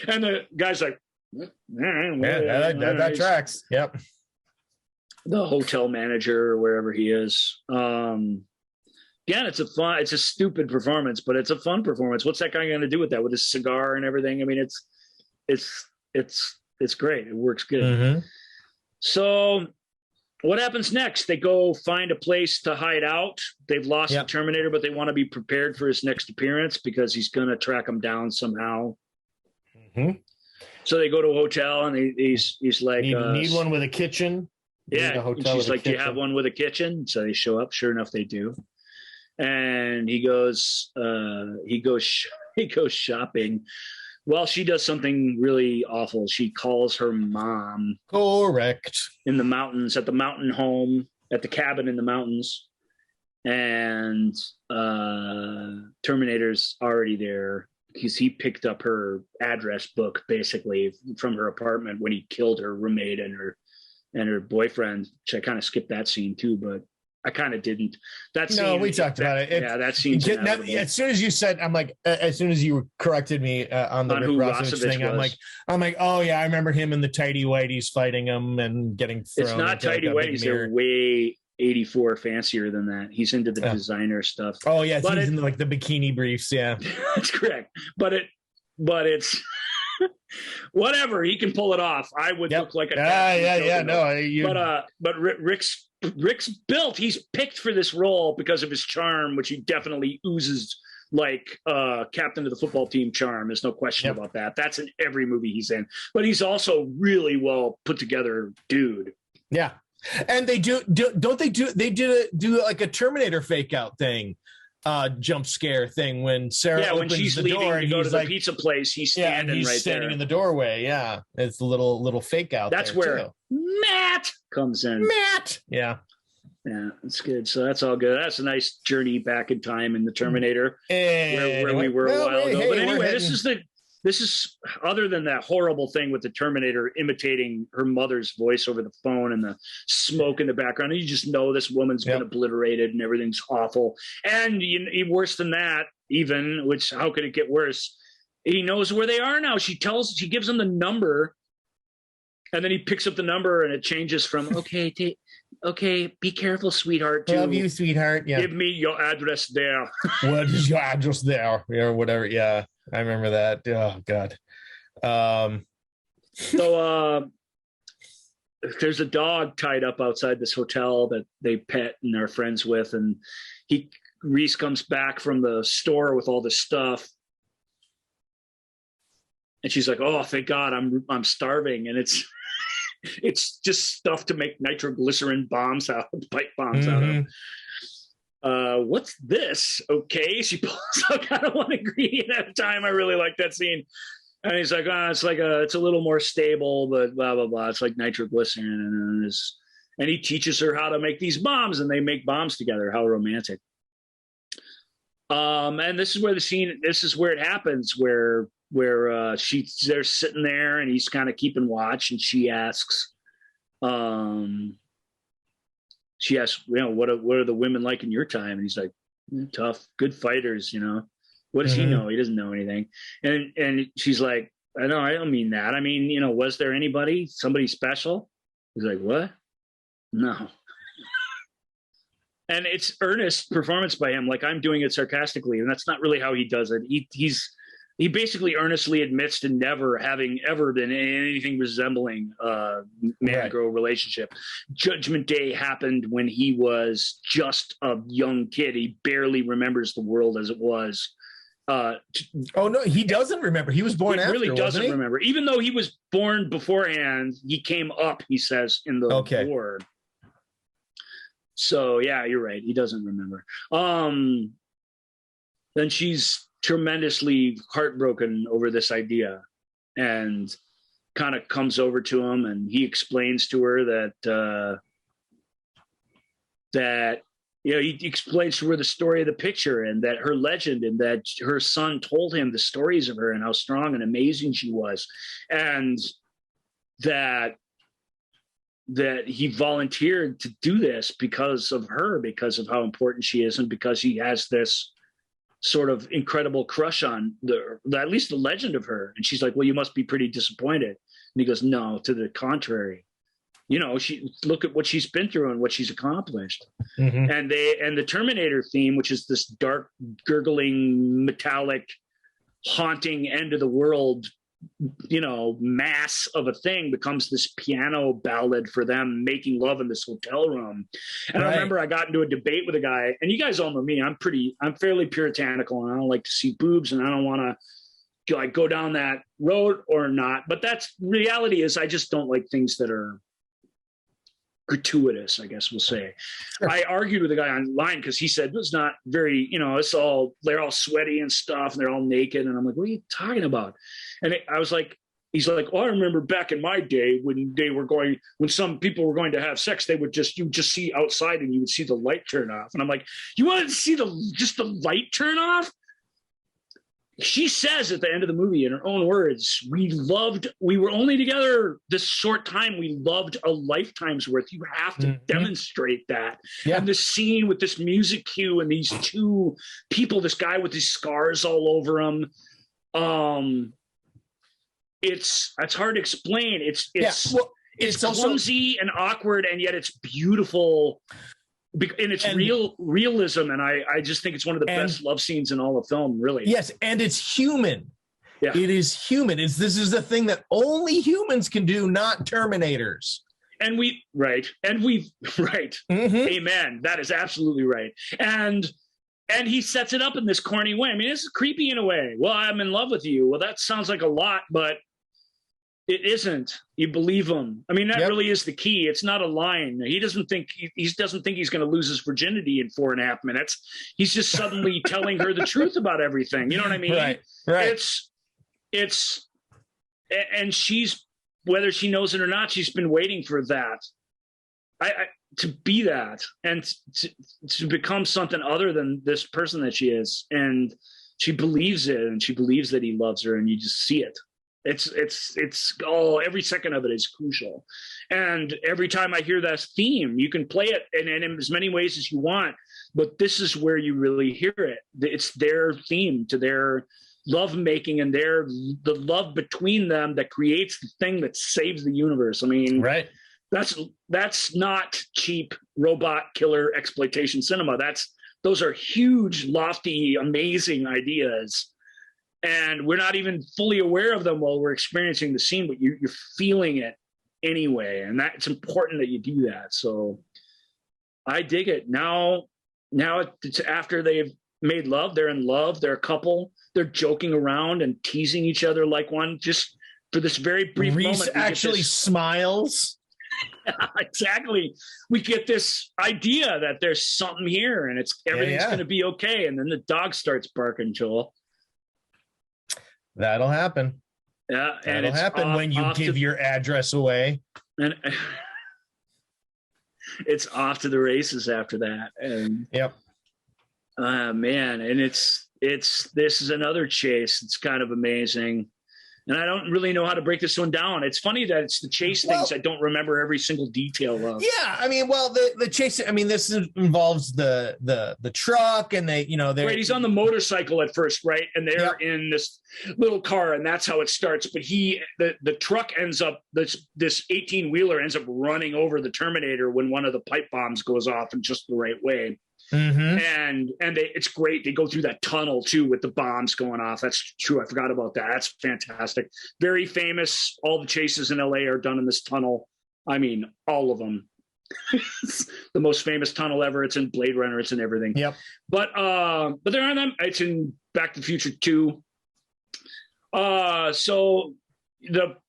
[SPEAKER 3] And the guy's like,
[SPEAKER 2] that tracks. Yep.
[SPEAKER 3] The hotel manager or wherever he is. Again, it's a stupid performance, but it's a fun performance. What's that guy going to do with that, with his cigar and everything? I mean, it's great. It works good. So what happens next? They go find a place to hide out. They've lost the Terminator, but they want to be prepared for his next appearance because he's going to track them down somehow. So they go to a hotel, and he's like,
[SPEAKER 2] need one with a kitchen.
[SPEAKER 3] Yeah, she's like, do you have one with a kitchen? So they show up. Sure enough, they do. And he goes shopping. Well, she does something really awful. She calls her mom.
[SPEAKER 2] Correct.
[SPEAKER 3] In the mountains, at the mountain home, at the cabin in the mountains. and Terminator's already there because he picked up her address book basically from her apartment when he killed her roommate and her boyfriend, which I kind of skipped that scene too, but I kind of didn't. That scene,
[SPEAKER 2] no, we talked about it.
[SPEAKER 3] That scene.
[SPEAKER 2] As soon as you said, I'm like, as soon as you corrected me on the Rick Rossovich thing, I'm like, oh yeah, I remember him in the tighty whities fighting him and getting thrown.
[SPEAKER 3] It's not tighty whities; they're way 84 fancier than that. He's into the designer stuff.
[SPEAKER 2] Oh yeah, he's in like the bikini briefs. Yeah,
[SPEAKER 3] that's correct. But it's whatever, he can pull it off. I would look like a but Rick's built. He's picked for this role because of his charm, which he definitely oozes like captain of the football team charm. There's no question about that. That's in every movie he's in. But he's also really well put together dude.
[SPEAKER 2] Yeah, and they do like a Terminator fake out thing. Jump scare thing when Sarah opens
[SPEAKER 3] when she's
[SPEAKER 2] the
[SPEAKER 3] leaving
[SPEAKER 2] door
[SPEAKER 3] to go to the pizza place, he's standing
[SPEAKER 2] standing in the doorway. Yeah, it's a little fake out.
[SPEAKER 3] That's where too. Matt comes in.
[SPEAKER 2] Yeah,
[SPEAKER 3] that's good. So that's all good. That's a nice journey back in time in the Terminator, where we were a while ago. But anyway, this is other than that horrible thing with the Terminator imitating her mother's voice over the phone and the smoke in the background. You just know this woman's been obliterated and everything's awful. And worse than that, even, which how could it get worse? He knows where they are now. She gives him the number, and then he picks up the number and it changes from, okay, be careful, sweetheart.
[SPEAKER 2] Love you, sweetheart. Yeah.
[SPEAKER 3] Give me your address there.
[SPEAKER 2] What is your address there? Or whatever. Yeah. I remember that. Oh God.
[SPEAKER 3] So there's a dog tied up outside this hotel that they pet and are friends with, and Reese comes back from the store with all this stuff, and she's like, "Oh, thank God, I'm starving," and it's it's just stuff to make nitroglycerin bombs out, pipe bombs out of. What's this? Okay, she pulls out kind of one ingredient at a time. I really like that scene. And he's like, it's a little more stable, but blah blah blah. It's like nitroglycerin, and he teaches her how to make these bombs, and they make bombs together. How romantic! And this is where it happens, where they're sitting there, and he's kind of keeping watch, and she asks, what are the women like in your time? And he's like, tough, good fighters, What does he know? He doesn't know anything. And she's like, I don't mean that. I mean, was there somebody special? He's like, what? No. And it's earnest performance by him. Like, I'm doing it sarcastically, and that's not really how he does it. He basically earnestly admits to never having ever been in anything resembling a man-girl relationship. Judgment Day happened when he was just a young kid. He barely remembers the world as it was.
[SPEAKER 2] No, he doesn't remember. He was born after. He really doesn't
[SPEAKER 3] remember. Even though he was born beforehand, he came up, he says, in the war. So, yeah, you're right. He doesn't remember. Then she's tremendously heartbroken over this idea and kind of comes over to him, and he explains to her that he explains to her the story of the picture and that her legend, and that her son told him the stories of her and how strong and amazing she was, and that he volunteered to do this because of her, because of how important she is, and because he has this sort of incredible crush on at least the legend of her. And she's like, well, you must be pretty disappointed. And he goes, no, to the contrary. Look at what she's been through and what she's accomplished. Mm-hmm. And the Terminator theme, which is this dark, gurgling, metallic, haunting end of the world, mass of a thing, becomes this piano ballad for them making love in this hotel room. And I remember I got into a debate with a guy, and you guys all know me, I'm fairly puritanical, and I don't like to see boobs, and I don't want to go down that road or not. But that's reality is I just don't like things that are gratuitous, I guess we'll say. Sure. I argued with a guy online because he said it's not very, they're all sweaty and stuff, and they're all naked. And I'm like, what are you talking about? And I was like, he's like, oh, I remember back in my day when some people were going to have sex, you would just see outside and you would see the light turn off. And I'm like, you wanted to see just the light turn off? She says at the end of the movie, in her own words, we were only together this short time. We loved a lifetime's worth. You have to demonstrate that. Yeah. And the scene with this music cue and these two people, this guy with these scars all over him. It's hard to explain. It's clumsy and awkward, and yet it's beautiful. And it's realism, and I just think it's one of the best love scenes in all of film, really.
[SPEAKER 2] Yes, and it's human.
[SPEAKER 3] Yeah.
[SPEAKER 2] It is human. This is the thing that only humans can do, not Terminators.
[SPEAKER 3] Right. Amen. That is absolutely right. And he sets it up in this corny way. I mean, it's creepy in a way. Well, I'm in love with you. Well, that sounds like a lot, but it isn't. You believe him. I mean, that really is the key. It's not a line. He doesn't think he's going to lose his virginity in 4.5 minutes. He's just suddenly telling her the truth about everything. You know what I mean?
[SPEAKER 2] Right.
[SPEAKER 3] It's, and she's, whether she knows it or not, she's been waiting for that. To be that and to become something other than this person that she is. And she believes it, and she believes that he loves her, and you just see it. Every second of it is crucial. And every time I hear that theme, you can play it in as many ways as you want, but this is where you really hear it. It's their theme to their love making and the love between them that creates the thing that saves the universe. I mean,
[SPEAKER 2] right.
[SPEAKER 3] That's not cheap robot killer exploitation cinema. Those are huge, lofty, amazing ideas. And we're not even fully aware of them while we're experiencing the scene, but you're feeling it anyway. And it's important that you do that. So I dig it. Now it's after they've made love, they're in love, they're a couple, they're joking around and teasing each other like one, just for this very brief moment.
[SPEAKER 2] Reese actually smiles.
[SPEAKER 3] Exactly. We get this idea that there's something here and everything's going to be okay. And then the dog starts barking, Joel.
[SPEAKER 2] That'll happen.
[SPEAKER 3] Yeah,
[SPEAKER 2] that'll happen when you give your address away.
[SPEAKER 3] And it's off to the races after that. And man, and this is another chase. It's kind of amazing. And I don't really know how to break this one down. It's funny that it's the chase things I don't remember every single detail of.
[SPEAKER 2] Yeah, I mean, the chase. I mean, this involves the truck, and they're
[SPEAKER 3] right. He's on the motorcycle at first, right? And they're in this little car, and that's how it starts. But the truck ends up this 18-wheeler ends up running over the Terminator when one of the pipe bombs goes off in just the right way. Mm-hmm. And it's great. They go through that tunnel too with the bombs going off. That's true. I forgot about that. That's fantastic. Very famous. All the chases in LA are done in this tunnel. I mean, all of them. It's the most famous tunnel ever. It's in Blade Runner. It's in everything. Yep. But they're on them. It's in Back to the Future 2. So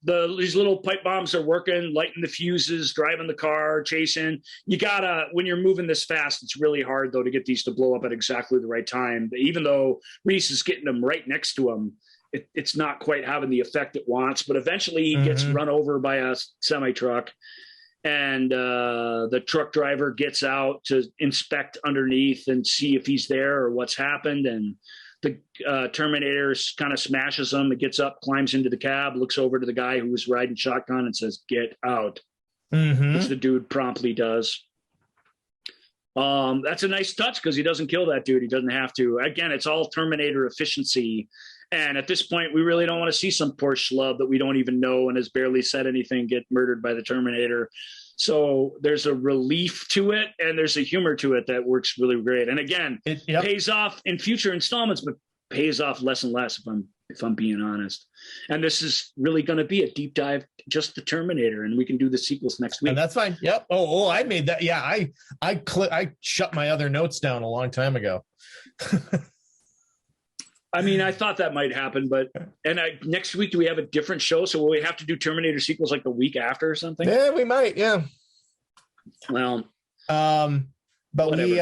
[SPEAKER 3] these little pipe bombs are working, lighting the fuses, driving the car, chasing. You gotta, when you're moving this fast, it's really hard though to get these to blow up at exactly the right time. Even though Reese is getting them right next to him, it's not quite having the effect it wants. But eventually he gets run over by a semi truck, and the truck driver gets out to inspect underneath and see if he's there or what's happened. And the Terminator kind of smashes him. It gets up, climbs into the cab, looks over to the guy who was riding shotgun and says, "Get out." Which the dude promptly does. That's a nice touch because he doesn't kill that dude. He doesn't have to. Again, it's all Terminator efficiency. And at this point, we really don't want to see some poor schlub that we don't even know and has barely said anything get murdered by the Terminator. So there's a relief to it, and there's a humor to it that works really great. And again, it pays off in future installments, but pays off less and less if I'm being honest. And this is really going to be a deep dive, just the Terminator, and we can do the sequels next week.
[SPEAKER 2] And that's fine. Yep. Oh, I made that. Yeah, I shut my other notes down a long time ago.
[SPEAKER 3] I mean, I thought that might happen, but next week, do we have a different show? So will we have to do Terminator sequels like the week after or something?
[SPEAKER 2] Yeah, we might. Yeah.
[SPEAKER 3] Well,
[SPEAKER 2] But
[SPEAKER 3] whatever.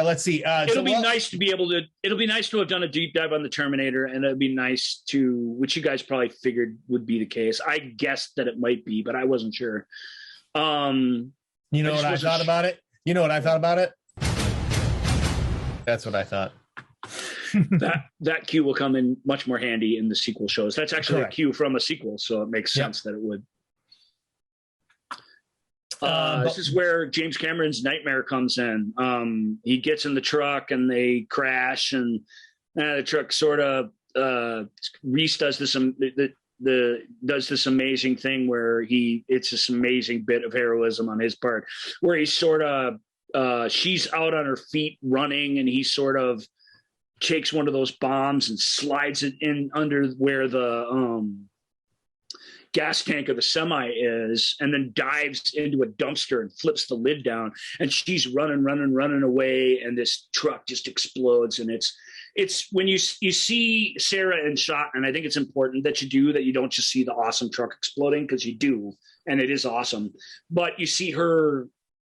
[SPEAKER 2] let's see.
[SPEAKER 3] It'll be nice to have done a deep dive on the Terminator, and it'd be nice which you guys probably figured would be the case. I guessed that it might be, but I wasn't sure.
[SPEAKER 2] You know what I thought about it? You know what I thought about it? That's what I thought.
[SPEAKER 3] that cue will come in much more handy in the sequel shows. That's actually
[SPEAKER 2] Correct.
[SPEAKER 3] a cue from a sequel, so it makes sense that it would. This is where James Cameron's nightmare comes in. He gets in the truck and they crash, and the truck sort of Reese does this does this amazing thing where it's this amazing bit of heroism on his part, where he sort of she's out on her feet running, and he sort of takes one of those bombs and slides it in under where the gas tank of the semi is, and then dives into a dumpster and flips the lid down, and she's running away, and this truck just explodes. And it's when you see Sarah in shot, and I think it's important that you don't just see the awesome truck exploding, because you do, and it is awesome, but you see her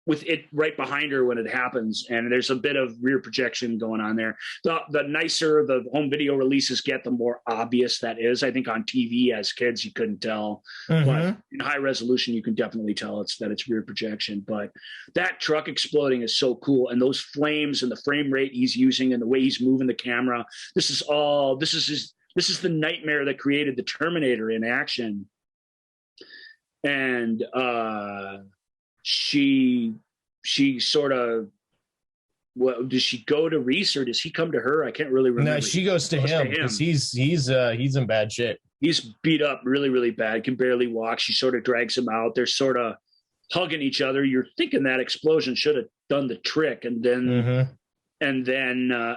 [SPEAKER 3] with it right behind her when it happens, and there's a bit of rear projection going on there. The nicer the home video releases get, the more obvious that is. I think on TV as kids you couldn't tell, but in high resolution you can definitely tell that it's rear projection. But that truck exploding is so cool, and those flames and the frame rate he's using and the way he's moving the camera. This is the nightmare that created the Terminator in action. And she sort of, does she go to Reese or does he come to her? I can't really remember.
[SPEAKER 2] No, she goes to him because he's in bad shape.
[SPEAKER 3] He's beat up really, really bad, can barely walk. She sort of drags him out. They're sort of hugging each other. You're thinking that explosion should have done the trick. And then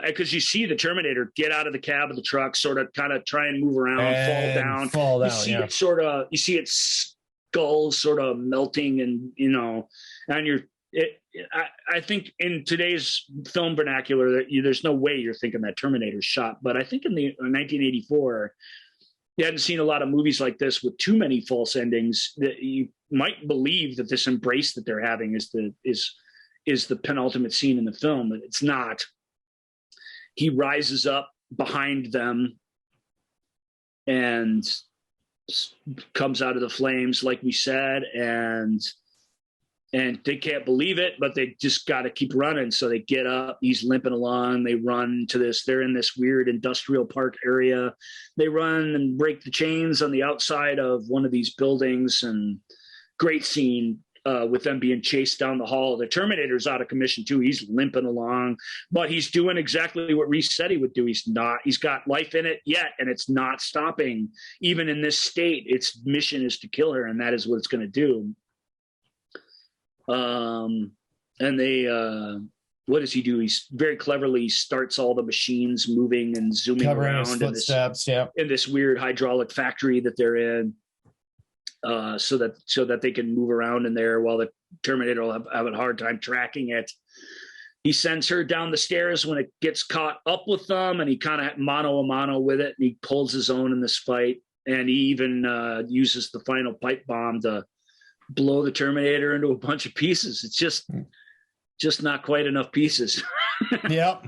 [SPEAKER 3] because you see the Terminator get out of the cab of the truck, sort of kind of try and move around,
[SPEAKER 2] and
[SPEAKER 3] fall down. You see its skull sort of melting, and I think in today's film vernacular, there's no way you're thinking that Terminator's shot. But I think in 1984, you hadn't seen a lot of movies like this with too many false endings, that you might believe that this embrace that they're having is the penultimate scene in the film. But it's not. He rises up behind them and comes out of the flames, like we said, and they can't believe it, but they just got to keep running. So they get up, he's limping along, they run to they're in this weird industrial park area. They run and break the chains on the outside of one of these buildings, and great scene with them being chased down the hall. The Terminator's out of commission too. He's limping along, but he's doing exactly what Reese said he would do. He's got life in it yet, and it's not stopping. Even in this state, its mission is to kill her, and that is what it's going to do. And they, what does he do? He's very cleverly starts all the machines moving and zooming around in this weird hydraulic factory that they're in. So that they can move around in there while the Terminator will have a hard time tracking it. He sends her down the stairs when it gets caught up with them, and he kind of mano a mano with it, and he pulls his own in this fight. And he even uses the final pipe bomb to blow the Terminator into a bunch of pieces. It's just not quite enough pieces.
[SPEAKER 2] Yep.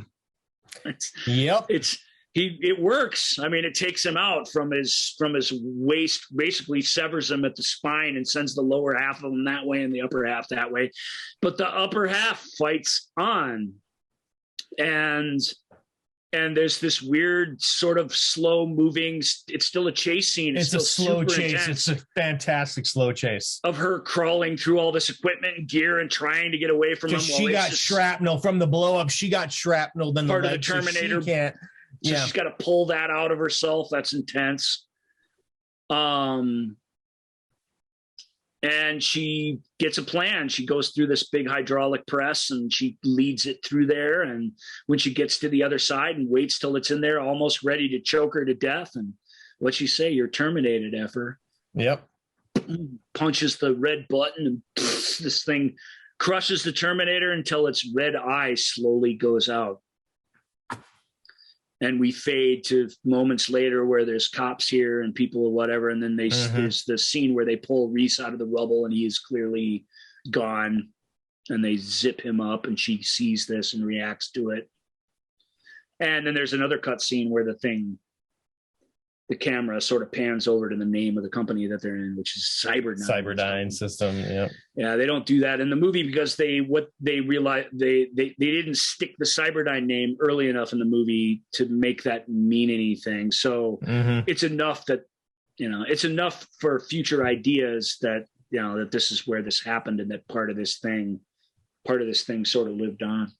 [SPEAKER 3] It works. I mean, it takes him out from his waist, basically severs him at the spine and sends the lower half of him that way and the upper half that way. But the upper half fights on, and there's this weird sort of slow moving. It's still a chase scene.
[SPEAKER 2] It's a slow chase. Intense. It's a fantastic slow chase
[SPEAKER 3] of her crawling through all this equipment and gear and trying to get away from him.
[SPEAKER 2] She got shrapnel from the blow up. She got shrapnel. Then
[SPEAKER 3] part of the Terminator.
[SPEAKER 2] So she can't.
[SPEAKER 3] So she's got to pull that out of herself. That's intense. And she gets a plan. She goes through this big hydraulic press and she leads it through there. And when she gets to the other side and waits till it's in there, almost ready to choke her to death. And what'd she say? You're terminated, effer.
[SPEAKER 2] Yep.
[SPEAKER 3] Punches the red button and this thing crushes the Terminator until its red eye slowly goes out. And we fade to moments later where there's cops here and people or whatever. And then there's the scene where they pull Reese out of the rubble and he is clearly gone. and they zip him up, and she sees this and reacts to it. And then there's another cut scene where the camera sort of pans over to the name of the company that they're in, which is
[SPEAKER 2] Cyberdyne system. Yeah.
[SPEAKER 3] Yeah. They don't do that in the movie because they realized they didn't stick the Cyberdyne name early enough in the movie to make that mean anything. So it's enough that, it's enough for future ideas that, that this is where this happened and that part of this thing sort of lived on,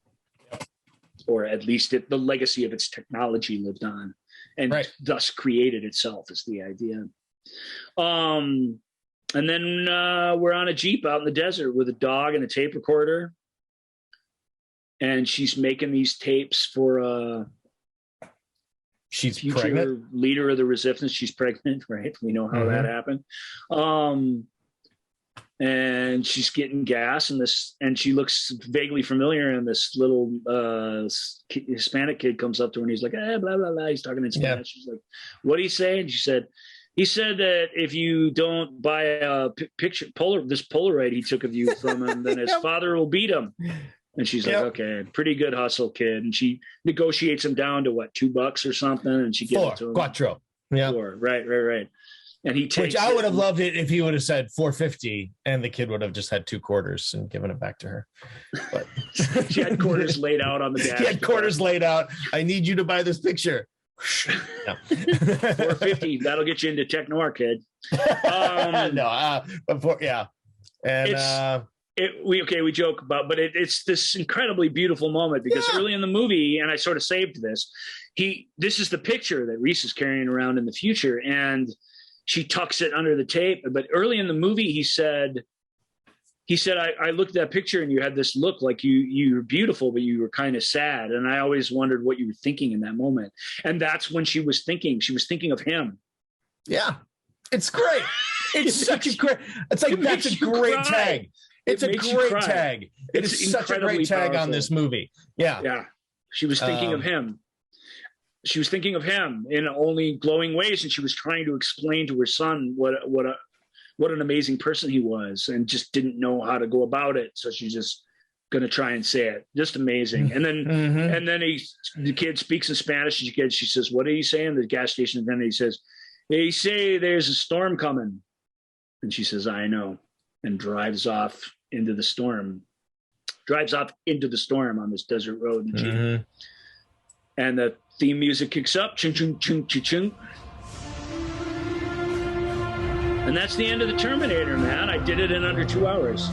[SPEAKER 3] or at least the legacy of its technology lived on. And thus created itself is the idea. And then we're on a Jeep out in the desert with a dog and a tape recorder. And she's making these tapes for
[SPEAKER 2] she's
[SPEAKER 3] future
[SPEAKER 2] pregnant?
[SPEAKER 3] Leader of the resistance. She's pregnant, right? We know how that happened. And she's getting gas and she looks vaguely familiar. And this little Hispanic kid comes up to her and he's like, blah, blah, blah. He's talking in Spanish. Yeah. She's like, what did he say? And he said that if you don't buy a this Polaroid he took of you from him, then his father will beat him. And she's like, okay, pretty good hustle, kid. And she negotiates him down to what, $2 or something. And she gives it to him.
[SPEAKER 2] Quattro. Yeah.
[SPEAKER 3] $4. Right. And he takes
[SPEAKER 2] Which I would have loved it if he would have said $4.50 and the kid would have just had 2 quarters and given it back to her. But
[SPEAKER 3] she had quarters laid out on the dash.
[SPEAKER 2] She had quarters laid out. I need you to buy this picture. No.
[SPEAKER 3] $4.50. That'll get you into tech noir, kid.
[SPEAKER 2] And
[SPEAKER 3] we joke about, but it's this incredibly beautiful moment because early in the movie, and I sort of saved this. This is the picture that Reese is carrying around in the future, and she tucks it under the tape. But early in the movie, he said, I looked at that picture and you had this look like you were beautiful, but you were kind of sad. And I always wondered what you were thinking in that moment. And that's when she was thinking of him.
[SPEAKER 2] Yeah. It's great. It's such a great, it's like, that's a great tag. It's a great tag. It is such a great tag on this movie. Yeah.
[SPEAKER 3] Yeah. She was thinking of him. She was thinking of him in only glowing ways, and she was trying to explain to her son what an amazing person he was, and just didn't know how to go about it. So she's just going to try and say it. Just amazing. And then the kid speaks in Spanish. She says, "What are you saying?" The gas station attendant, he says, "They say there's a storm coming," and she says, "I know," and drives off into the storm. On this desert road in the Jeep. And the theme music kicks up, chung chung chung chung chung, and that's the end of the Terminator, man. I did it in under 2 hours.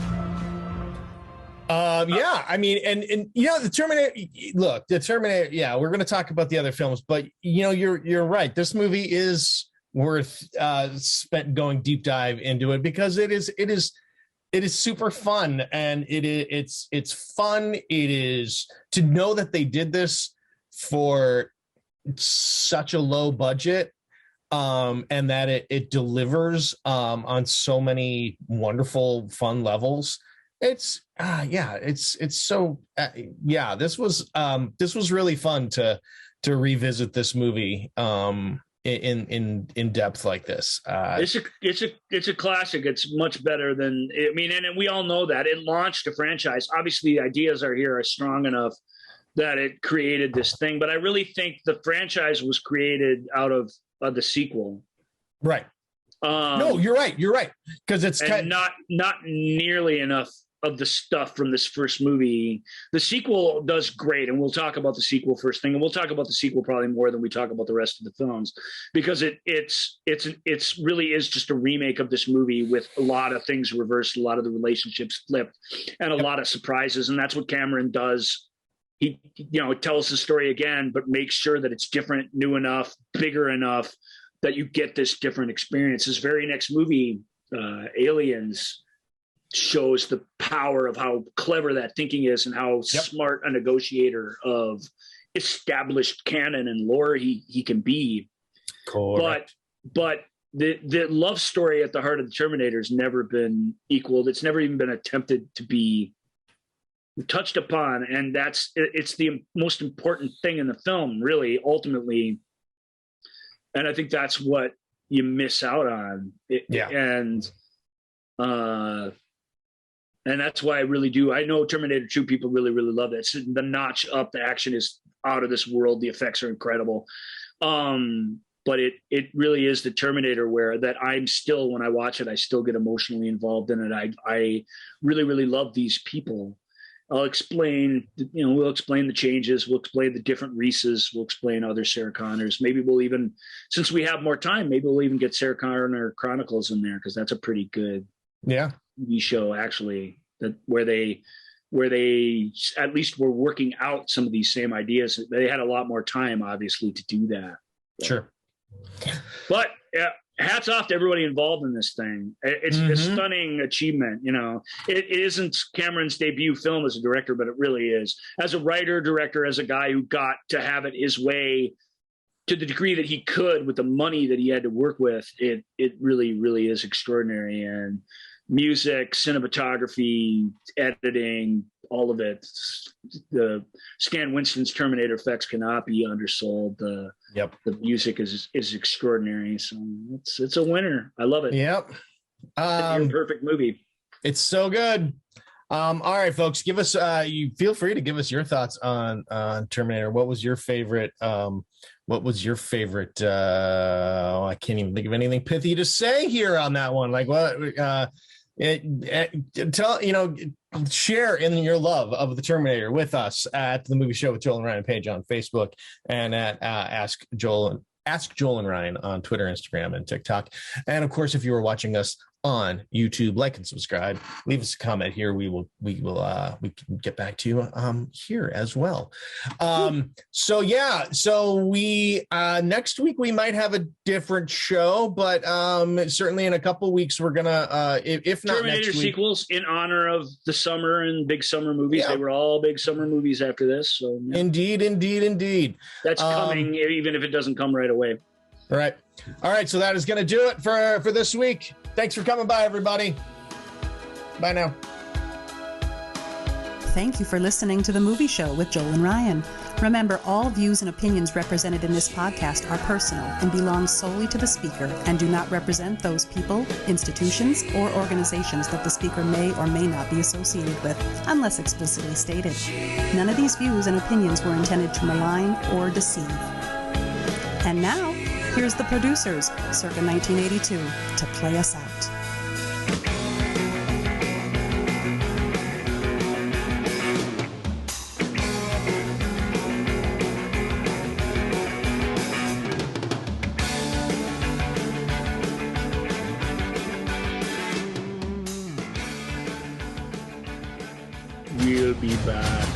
[SPEAKER 2] I mean, and the Terminator. Look, the Terminator. Yeah, we're going to talk about the other films, but you're right. This movie is worth going deep dive into it because it is super fun, and it's fun. It is to know that they did this for such a low budget, and that it delivers on so many wonderful, fun levels. This was really fun to revisit this movie in depth like this.
[SPEAKER 3] It's a classic. It's much better than, and we all know that it launched a franchise. Obviously, the ideas are strong enough that it created this thing, but I really think the franchise was created out of the sequel.
[SPEAKER 2] Right. No, you're right. Because it's
[SPEAKER 3] not nearly enough of the stuff from this first movie. The sequel does great, and we'll talk about the sequel first thing, and we'll talk about the sequel probably more than we talk about the rest of the films, because it's really is just a remake of this movie with a lot of things reversed, a lot of the relationships flipped, and a lot of surprises, and that's what Cameron does. He, tells the story again, but makes sure that it's different, new enough, bigger enough that you get this different experience. His very next movie, Aliens, shows the power of how clever that thinking is and how smart a negotiator of established canon and lore he can be.
[SPEAKER 2] Correct.
[SPEAKER 3] But the love story at the heart of the Terminator has never been equaled. It's never even been attempted to be touched upon, and it's the most important thing in the film, really, ultimately. And I think that's what you miss out on. And that's why I really do. I know Terminator 2 people really, really love it. So the notch up, the action is out of this world. The effects are incredible. But it really is the Terminator where that I'm still, when I watch it, I still get emotionally involved in it. I really, really love these people. I'll explain, we'll explain the changes. We'll explain the different Reeses. We'll explain other Sarah Connors. Maybe we'll even, since we have more time, maybe we'll even get Sarah Connor Chronicles in there, because that's a pretty good TV show, actually, where they at least were working out some of these same ideas. They had a lot more time, obviously, to do that.
[SPEAKER 2] Sure.
[SPEAKER 3] But hats off to everybody involved in this thing. It's a stunning achievement. It isn't Cameron's debut film as a director, but it really is. As a writer, director, as a guy who got to have it his way to the degree that he could with the money that he had to work with, it really, really is extraordinary. And music, cinematography, editing, all of it. The Stan Winston's Terminator effects cannot be undersold. The music is extraordinary. So it's a winner. I love it.
[SPEAKER 2] Yep.
[SPEAKER 3] It's a perfect movie.
[SPEAKER 2] It's so good. All right, folks, give us you feel free to give us your thoughts on Terminator. What was your favorite? I can't even think of anything pithy to say here on that one. Like what? Share in your love of the Terminator with us at the Movie Show with Joel and Ryan page on Facebook, and at Ask Joel and Ryan on Twitter, Instagram, and TikTok. And of course, if you are watching us on YouTube, like and subscribe, leave us a comment here. We can get back to you here as well. So we next week we might have a different show, but certainly in a couple weeks we're gonna if not
[SPEAKER 3] Terminator
[SPEAKER 2] next week,
[SPEAKER 3] sequels in honor of the summer and big summer movies. They were all big summer movies after this. So
[SPEAKER 2] indeed.
[SPEAKER 3] That's coming, even if it doesn't come right away.
[SPEAKER 2] All right. So that is going to do it for this week. Thanks for coming by, everybody. Bye now.
[SPEAKER 1] Thank you for listening to The Movie Show with Joel and Ryan. Remember, all views and opinions represented in this podcast are personal and belong solely to the speaker and do not represent those people, institutions, or organizations that the speaker may or may not be associated with, unless explicitly stated. None of these views and opinions were intended to malign or deceive. And now, here's the producers, circa 1982, to play us out.
[SPEAKER 3] We'll be back.